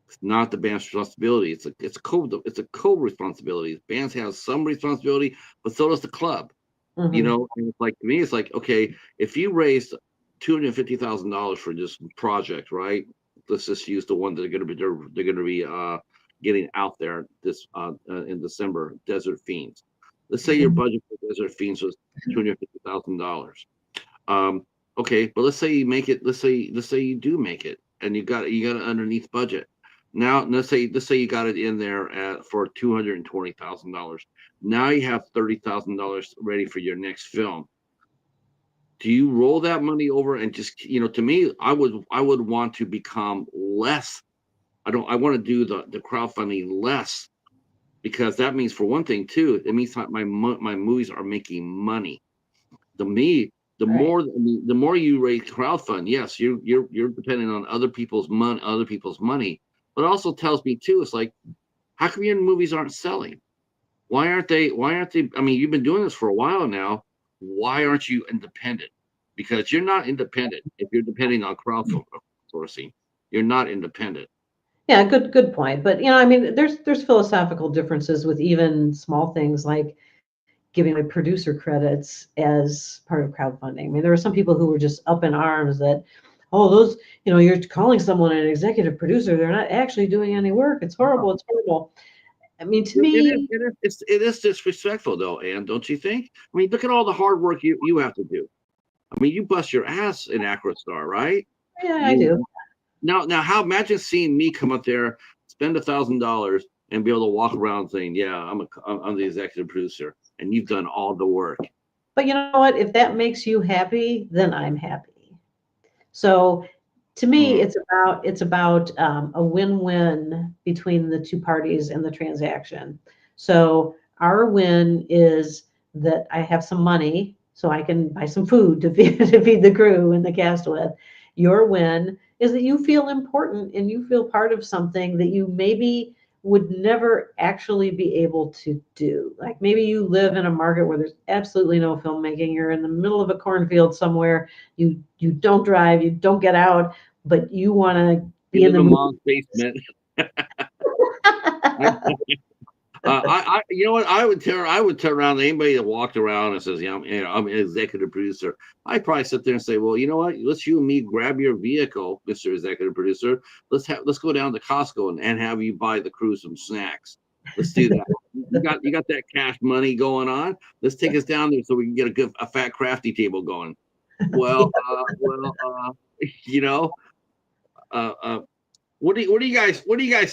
it's not the band's responsibility. It's a co-responsibility. Bands have some responsibility, but so does the club. Hmm. And it's like, to me, it's like, okay, if you raised $250,000 for this project, right? Let's just use the one that they're going to be getting out there this in December. Desert Fiends. Let's say your Hmm. budget for Desert Fiends was $250,000. Um, okay, but let's say you make it. Let's say you do make it, and you got it underneath budget. Now, let's say you got it in there for $220,000. Now you have $30,000 ready for your next film. Do you roll that money over and just, to me, I would want to become less. I want to do the crowdfunding less, because that means, for one thing too, it means that my movies are making money. To me, Right. the more you raise crowdfund, yes, you're depending on other people's money, But it also tells me too, it's like, how come your movies aren't selling? Why aren't they? Why aren't they? I mean, you've been doing this for a while now. Why aren't you independent? Because you're not independent if you're depending on crowdsourcing. You're not independent. Yeah, good point. But I mean, there's philosophical differences with even small things like giving away producer credits as part of crowdfunding. I mean, there were some people who were just up in arms that, oh, those, you're calling someone an executive producer, they're not actually doing any work. It's horrible. It's horrible. I mean, to It is. me, It is disrespectful, though, Ann. Don't you think? I mean, look at all the hard work you have to do. I mean, you bust your ass in Acrostar, right? yeah, I do. You now how imagine seeing me come up there, spend $1,000, and be able to walk around saying, "Yeah, I'm the executive producer," and you've done all the work. But you know what? If that makes you happy, then I'm happy. So to me, Mm. it's about a win-win between the two parties in the transaction. So our win is that I have some money so I can buy some food to feed, to feed the crew and the cast with. Your win is that you feel important and you feel part of something that you maybe would never actually be able to do. Like maybe you live in a market where there's absolutely no filmmaking. You're in the middle of a cornfield somewhere. You don't drive, you don't get out, but you want to You be in live the in movie. mom's basement. You know what? I would turn around to anybody that walked around and says, "Yeah, I'm an executive producer." I'd probably sit there and say, "Well, you know what? Let's you and me grab your vehicle, Mister Executive Producer. Let's go down to Costco and have you buy the crew some snacks. Let's do that. You got that cash money going on. Let's take us down there so we can get a fat crafty table going." Well, you know, uh, uh, what do you guys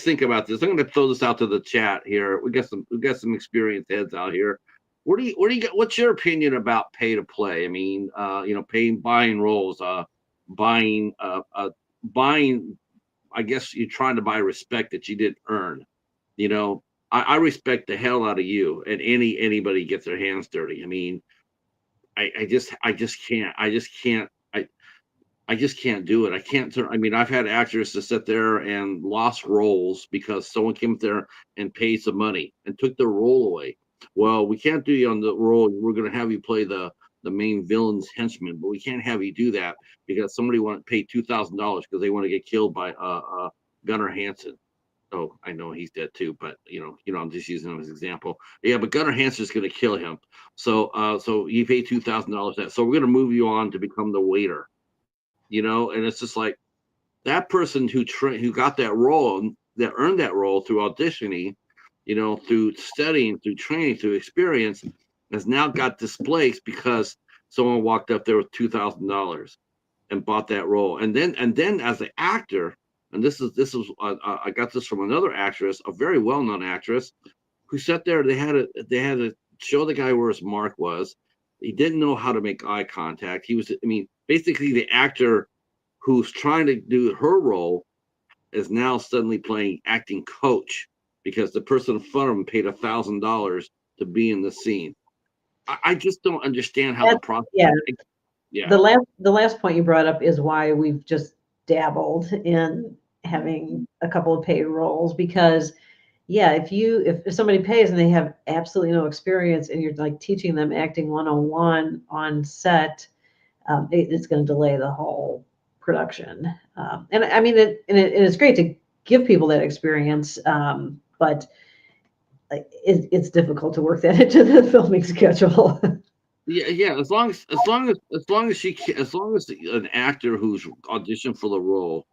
think about this? I'm going to throw this out to the chat here. We got some experienced heads out here. What's your opinion about pay to play? I mean, buying roles, buying. I guess you're trying to buy respect that you didn't earn. You know, I respect the hell out of you, and anybody gets their hands dirty. I mean, I just can't do it. I can't turn. I mean, I've had actors to sit there and lost roles because someone came up there and paid some money and took their role away. Well, we can't do you on the role. We're going to have you play the main villain's henchman, but we can't have you do that because somebody want to pay $2,000 because they want to get killed by Gunnar Hansen. Oh, I know he's dead too, but I'm just using him as an example. Yeah, but Gunnar Hansen's going to kill him. So you pay $2,000 that. So we're going to move you on to become the waiter. And it's just like that person who got that role, that earned that role through auditioning, through studying, through training, through experience, has now got displaced because someone walked up there with $2,000 and bought that role. And then as an actor, and this is I got this from another actress, a very well-known actress, who sat there. They had to show the guy where his mark was. He didn't know how to make eye contact. I mean, basically the actor who's trying to do her role is now suddenly playing acting coach because the person in front of him paid $1,000 to be in the scene. I just don't understand how the That's, process. yeah. Yeah, The last point you brought up is why we've just dabbled in having a couple of paid roles because yeah, if somebody pays and they have absolutely no experience and you're like teaching them acting 101 on set, it's going to delay the whole production. And I mean, it's great to give people that experience, but it's difficult to work that into the filming schedule. yeah. As long as an actor who's auditioned for the role.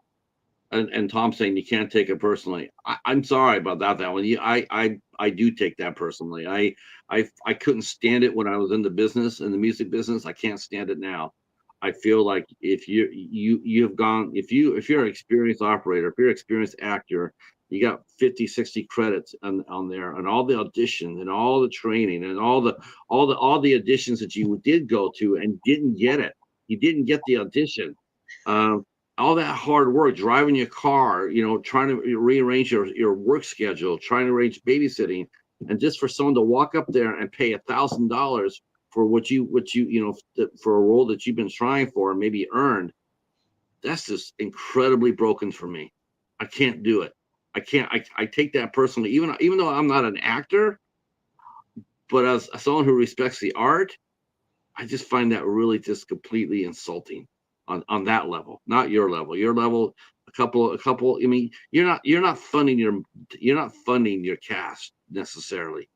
And Tom's saying you can't take it personally. I'm sorry about that one. I do take that personally. I couldn't stand it when I was in the music business. I can't stand it now. I feel like if you've gone if you're an experienced operator, if you're an experienced actor, you got 50, 60 credits on there, and all the auditions and all the training and all the auditions that you did go to and didn't get it. You didn't get the audition. Um, all that hard work, driving your car, trying to rearrange your work schedule, trying to arrange babysitting, and just for someone to walk up there and pay $1,000 for for a role that you've been trying for and maybe earned, that's just incredibly broken for me. I can't do it. I can't. I take that personally, even though I'm not an actor, but as someone who respects the art, I just find that really just completely insulting on that level, not your level. Your level, a couple. I mean, you're not funding your cast necessarily.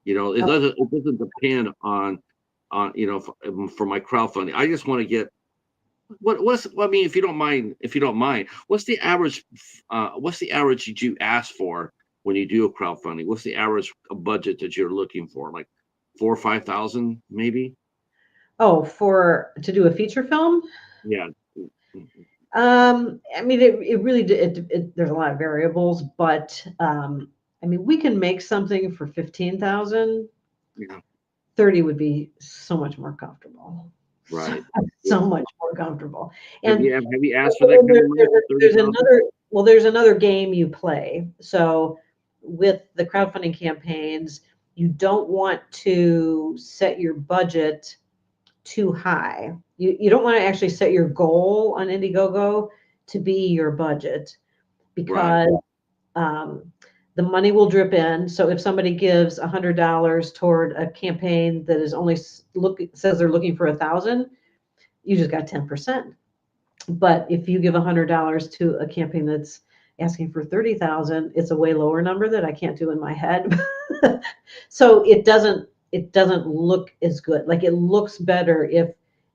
You know, it doesn't depend on for my crowdfunding. I just want to get what's I mean, if you don't mind, what's the average that you ask for when you do a crowdfunding? What's the average budget that you're looking for? Like 4 or 5 thousand, maybe? Oh, for to do a feature film? Yeah. I mean, it really there's a lot of variables, but I mean, we can make something for 15,000. Yeah. 30 would be so much more comfortable. So, Right. so Yeah. much more comfortable. And Have you asked for that kind of money for there's 30,000? another, well, there's another game you play. So with the crowdfunding campaigns, you don't want to set your budget too high. You don't want to actually set your goal on Indiegogo to be your budget, Right. because um, the money will drip in. So if somebody gives $100 toward a campaign that is only says they're looking for 1,000, you just got 10%. But if you give $100 to a campaign that's asking for 30,000, it's a way lower number that I can't do in my head. So it doesn't look as good. Like, it looks better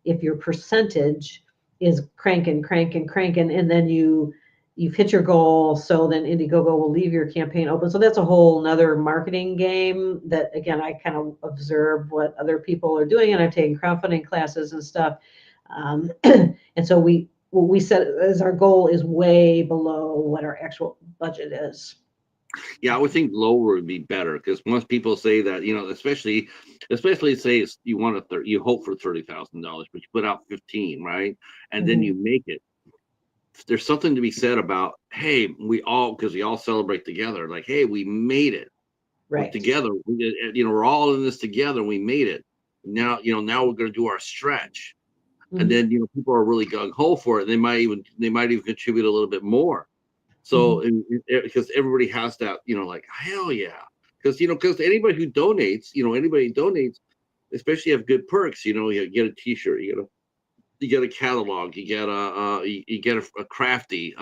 if your percentage is cranking, and then you've hit your goal. So then Indiegogo will leave your campaign open. So that's a whole nother marketing game that, again, I kind of observe what other people are doing, and I've taken crowdfunding classes and stuff. And so what we set as our goal is way below what our actual budget is. Yeah, I would think lower would be better because most people say that, especially say you want you hope for $30,000, but you put out 15, right? And then Mhm. you make it. There's something to be said about, hey, because we all celebrate together. Like, hey, we made it. We're Right. together. We're all in this together. We made it. Now we're going to do our stretch, and Mhm. then people are really gung ho for it. They might even contribute a little bit more. Mhm. So, because everybody has that, like, hell yeah, because anybody who donates, especially have good perks. You get a T-shirt, you get a catalog, you get a crafty,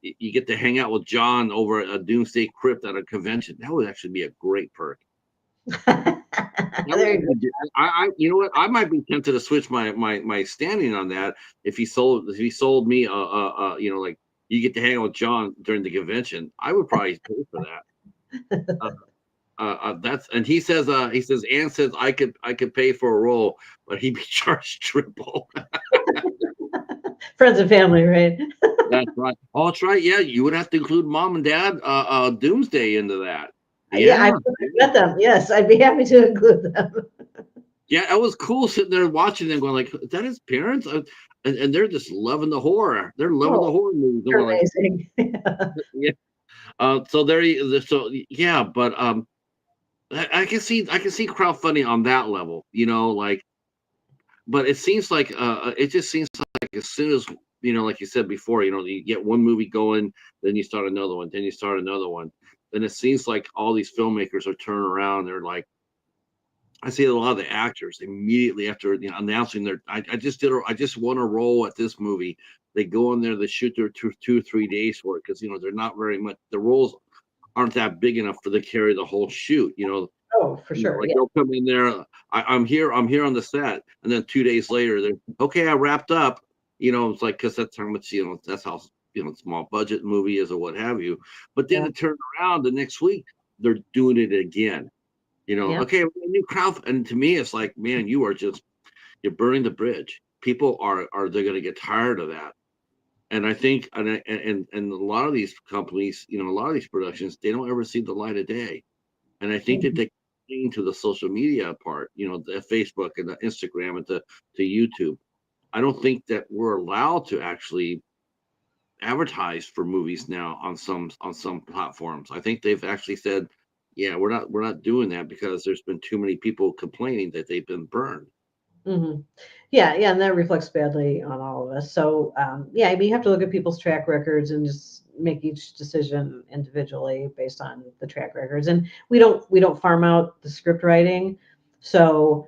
you get to hang out with John over at a Doomsday Crypt at a convention. That would actually be a great perk. That would There you actually be, you know what? I might be tempted to switch my standing on that if he sold me like you get to hang out with John during the convention. I would probably pay for that. Uh, that's and he says Ann says I could pay for a role, but he'd be charged triple. go. Friends and family, right? That's right. Oh, that's right. Yeah, you would have to include mom and dad, Doomsday into that. Yeah, I've Yeah, yeah, met them. Yes, I'd be happy to include them. yeah. That was cool sitting there watching them, going like, "Is that his parents?" And they're just loving the horror. They're loving Oh, the horror movies. I'm they're going like, amazing. yeah. So yeah, but I can see crowdfunding on that level. Like, but it just seems like as soon as like you said before, you get one movie going, then you start another one, then you start another one. Then it seems like all these filmmakers are turning around. They're like, I see a lot of the actors immediately after announcing I just won a role at this movie. They go in there, they shoot their 2 or 3 days for it because they're not very much. The roles aren't that big enough for to carry the whole shoot. Oh, for sure. Like Yeah. they'll come in there. I'm here on the set, and then 2 days later, they're okay. I wrapped up. It's like because that's how much that's how small budget movie is or what have you. But then Yeah. to turn around the next week, they're doing it again. Yeah. Okay, we got a new crowd, and to me, it's like, man, you're burning the bridge. People are they're going to get tired of that. And I think, and a lot of these companies, a lot of these productions, they don't ever see the light of day. And I think that Mhm. they cling to the social media part, the Facebook and the Instagram and to YouTube. I don't think that we're allowed to actually advertise for movies now on some platforms. I think they've actually said, yeah, we're not doing that because there's been too many people complaining that they've been burned. Mhm. Yeah, and that reflects badly on all of us. So, yeah, I mean, you have to look at people's track records and just make each decision individually based on the track records. And we don't farm out the script writing. So,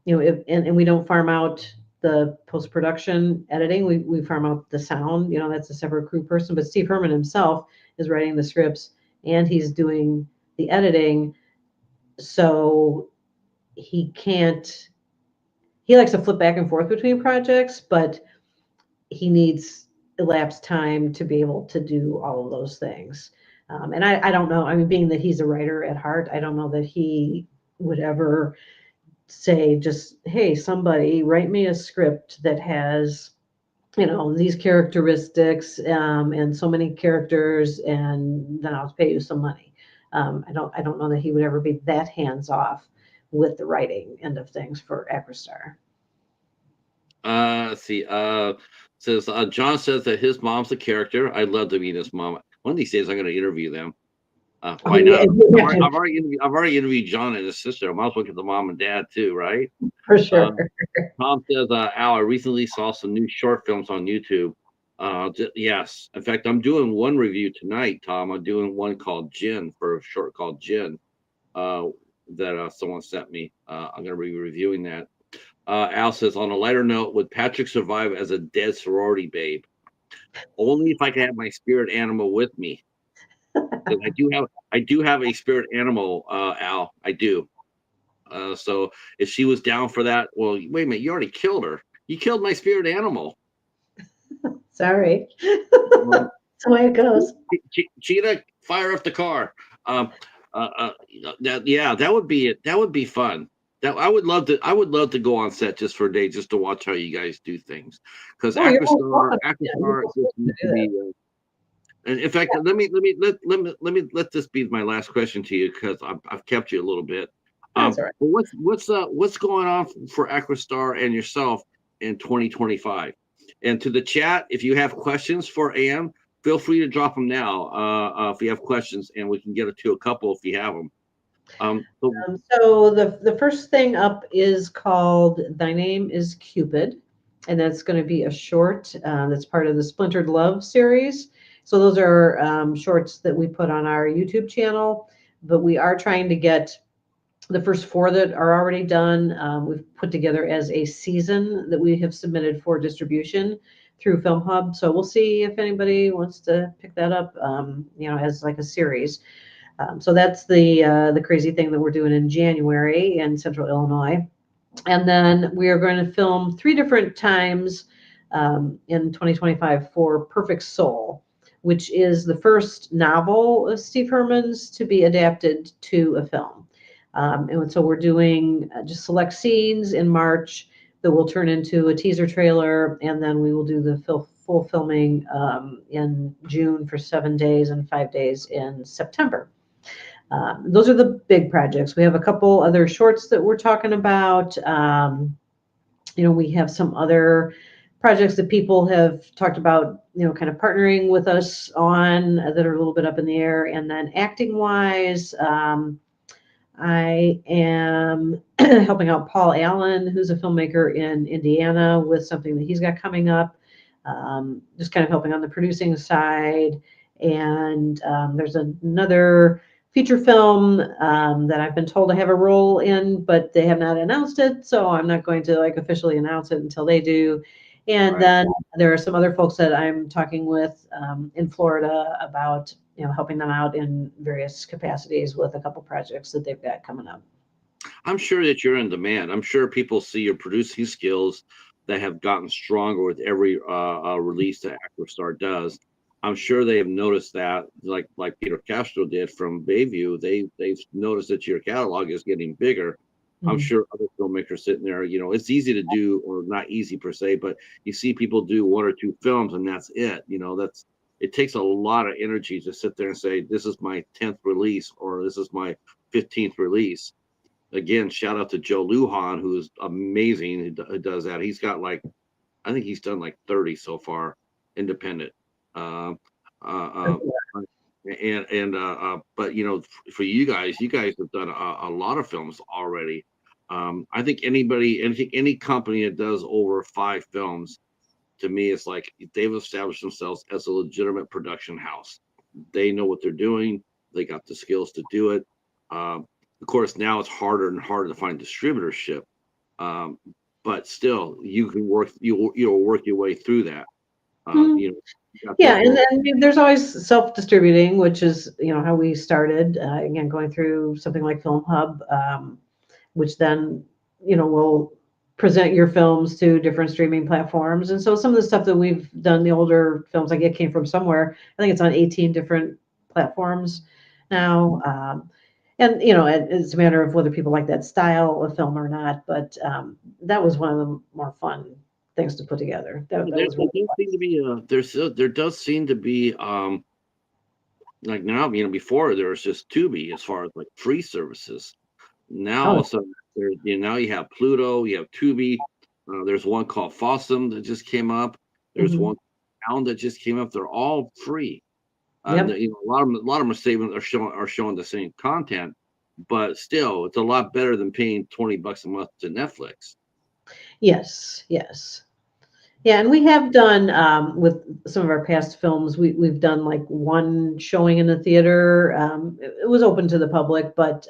and we don't farm out the post-production editing. We farm out the sound, that's a separate crew person. But Steve Herman himself is writing the scripts and he's doing the editing. So he likes to flip back and forth between projects, but he needs elapsed time to be able to do all of those things. And I don't know. I mean, being that he's a writer at heart, I don't know that he would ever say, just, hey, somebody write me a script that has, these characteristics, and so many characters, and then I'll pay you some money. I don't know that he would ever be that hands off with the writing end of things for Acrostar. Let's see. Says John says that his mom's a character. I'd love to meet his mom. One of these days, I'm going to interview them. Why Yeah, not? you have I've already interviewed John and his sister. I might as well get the mom and dad too, right? for sure. Tom says, Al, I recently saw some new short films on YouTube. Yes. In fact, I'm doing one review tonight, Tom. I'm doing one called Gin, for a short called Gin, that someone sent me. I'm going to be reviewing that. Al says, on a lighter note, would Patrick survive as a dead sorority babe? Only if I can have my spirit animal with me. Because I do have a spirit animal, Al. I do. So if she was down for that, well, wait a minute, you already killed her. You killed my spirit animal. Sorry. That's the way it goes. Cheetah, fire up the car. That would be it. That would be fun. That I would love to. I would love to go on set just for a day, just to watch how you guys do things. Because Oh, you're most Acrostar, welcome. Yeah, you're most welcome to do that. and in fact, Yeah, let this be my last question to you, because I've kept you a little bit. that's all right. But what's going on for Acrostar and yourself in 2025? And to the chat, if you have questions for Am, feel free to drop them now. If you have questions, and we can get to a couple if you have them. So the first thing up is called "Thy Name Is Cupid," and that's going to be a short that's part of the Splintered Love series. So those are shorts that we put on our YouTube channel, but we are trying to get the first four that are already done. We've put together as a season that we have submitted for distribution through Film Hub. So we'll see if anybody wants to pick that up, as like a series. So that's the crazy thing that we're doing in January in Central Illinois. And then we are going to film 3 different times in 2025 for Perfect Soul, which is the first novel of Steve Herman's to be adapted to a film. And so we're doing just select scenes in March that will turn into a teaser trailer, and then we will do the full filming in June for 7 days and 5 days in September. Those are the big projects. We have a couple other shorts that we're talking about. We have some other projects that people have talked about, kind of partnering with us on that are a little bit up in the air. And then acting wise, I am helping out Paul Allen, who's a filmmaker in Indiana, with something that he's got coming up. Just kind of helping on the producing side. And there's another feature film that I've been told I have a role in, but they have not announced it. So I'm not going to officially announce it until they do. And Right. then there are some other folks that I'm talking with in Florida about, helping them out in various capacities with a couple projects that they've got coming up. I'm sure that you're in demand. I'm sure people see your producing skills that have gotten stronger with every release that Acrostar does. I'm sure they have noticed that, like Peter Castro did from Bayview. They've noticed that your catalog is getting bigger. I'm sure other filmmakers sitting there, it's easy to do, or not easy per se, but you see people do 1 or 2 films and that's it. It takes a lot of energy to sit there and say, this is my 10th release, or this is my 15th release. Again, shout out to Joe Lujan, who is amazing, who does that. He's got I think he's done 30 so far, independent. Uh, uh, but for you guys have done a lot of films already. I think any company that does over 5 films to me, it's like they've established themselves as a legitimate production house. They know what they're doing. They got the skills to do it. Of course, now it's harder and harder to find distributorship, um, but still, you can work. You'll work your way through that. Mhm. You know, you got Yeah, this and one. then there's always self-distributing, which is, how we started, again, going through something like Film Hub, which then, will present your films to different streaming platforms. And so some of the stuff that we've done, the older films, like It Came From Somewhere, I think it's on 18 different platforms now. And, it's a matter of whether people like that style of film or not. But that was one of the more fun things to put together. That was There really does seem to be there does seem to be like now, before there was just Tubi as far as like free services. Now all fun. of a sudden there, now you have Pluto, you have Tubi. There's one called Fossum that just came up. There's Mhm. one Sound that just came up. They're all free. And Yep. a lot of them are saving are showing the same content, but still, it's a lot better than paying $20 a month to Netflix. Yes. Yes. Yeah, and we have done with some of our past films. We've done like one showing in the theater. It was open to the public, but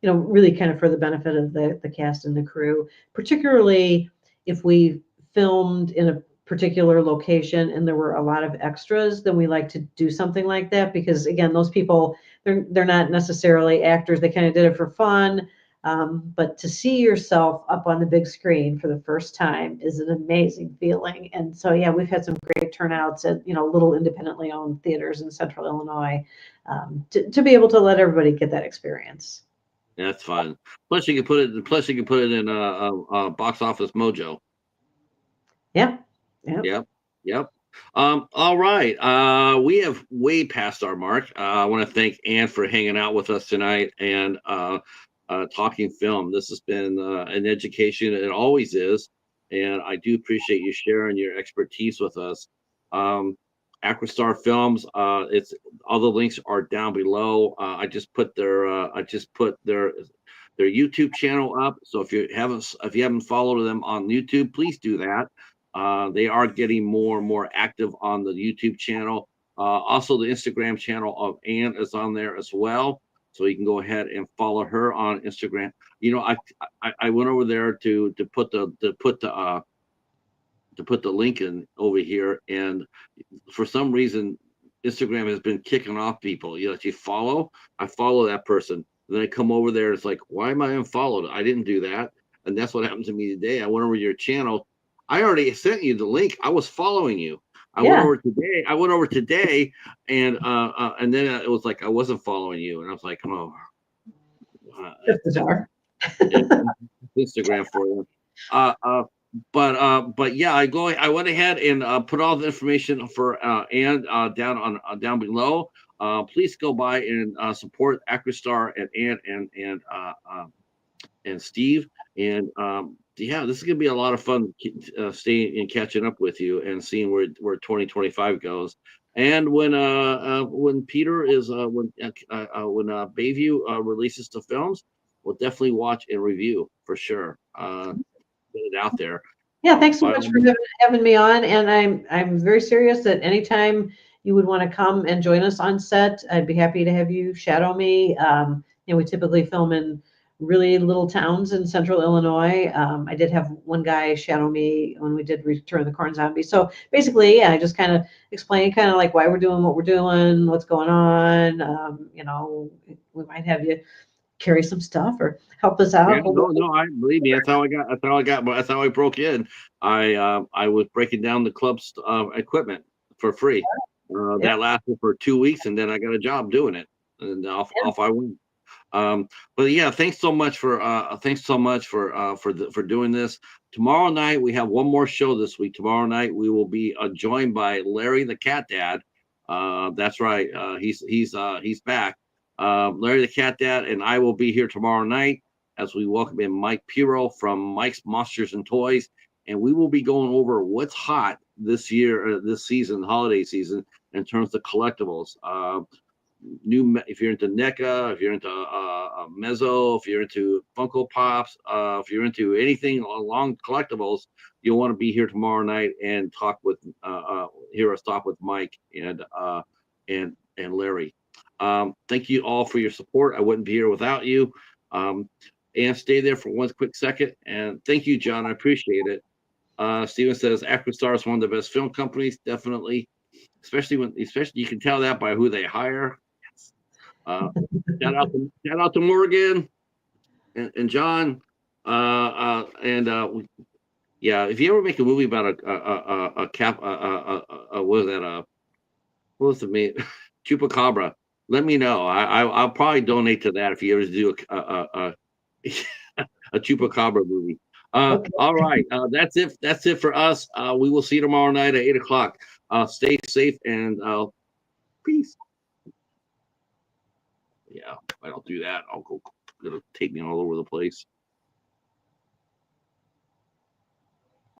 really kind of for the benefit of the cast and the crew. Particularly if we filmed in a particular location and there were a lot of extras, then we like to do something like that because again, those people they're not necessarily actors. They kind of did it for fun. But to see yourself up on the big screen for the first time is an amazing feeling. And so, yeah, we've had some great turnouts at, little independently owned theaters in central Illinois to be able to let everybody get that experience. That's fun. Plus, you can put it. Plus, you can put it in Box Office Mojo. Yeah. Yeah. Yep. Yep. All right. We have way past our mark. I want to thank Ann for hanging out with us tonight and talking film. This has been an education. It always is. And I do appreciate you sharing your expertise with us. Um, Acrostar Films. It's all the links are down below. I just put their YouTube channel up. So if you haven't followed them on YouTube, please do that. They are getting more and more active on the YouTube channel. Also, the Instagram channel of Ann is on there as well, so you can go ahead and follow her on Instagram. I went over there to put the link in over here, and for some reason, Instagram has been kicking off people. If you follow, I follow that person. Then I come over there, it's like, why am I unfollowed? I didn't do that. And that's what happened to me today. I went over to your channel. I already sent you the link. I was following you. Yeah. I went over today, and then it was like I wasn't following you, and I was like, oh, That's bizarre. yeah, Instagram for you. Uh, uh, but yeah, I went ahead and put all the information for Ann down below. Please go by and support Acrostar and Ann and Steve. And yeah, this is gonna be a lot of fun staying and catching up with you and seeing where 2025 goes. And when Peter is when Bayview releases the films, we'll definitely watch and review for sure. Get it out there. Yeah, thanks so By much all for means, having me on. And I'm very serious that anytime you would want to come and join us on set, I'd be happy to have you shadow me. We typically film in really little towns in central Illinois. I did have one guy shadow me when we did Return of the Corn Zombie. So basically, yeah, I just kind of explain kind of like why we're doing what we're doing, what's going on. We might have you carry some stuff or help us yeah, out. no, I believe me. That's how I broke in. I was breaking down the club's equipment for free. Yeah, That lasted for 2 weeks, and then I got a job doing it, and off I went. But yeah, thanks so much for doing this. Tomorrow night we have one more show this week. Tomorrow night we will be joined by Larry the Cat Dad. That's right. He's back. Larry the Cat Dad and I will be here tomorrow night as we welcome in Mike Piro from Mike's Monsters and Toys, and we will be going over what's hot this year, this season, holiday season, in terms of collectibles. if you're into NECA, if you're into Mezzo, if you're into Funko Pops, if you're into anything along collectibles, you'll want to be here tomorrow night and hear us talk with Mike and Larry. Thank you all for your support. I wouldn't be here without you. And stay there for one quick second. And thank you, John. I appreciate it. Steven says Acrostar is one of the best film companies, definitely. Especially you can tell that by who they hire. Uh, shout out to Morgan and John. Yeah, if you ever make a movie about a cap, what was that? What was the main Chupacabra? Let me know. I'll probably donate to that if you ever do a Chupacabra movie. Okay. All right, that's it. That's it for us. We will see you tomorrow night at 8 o'clock. Stay safe and peace. Yeah, if I don't do that, it'll take me all over the place.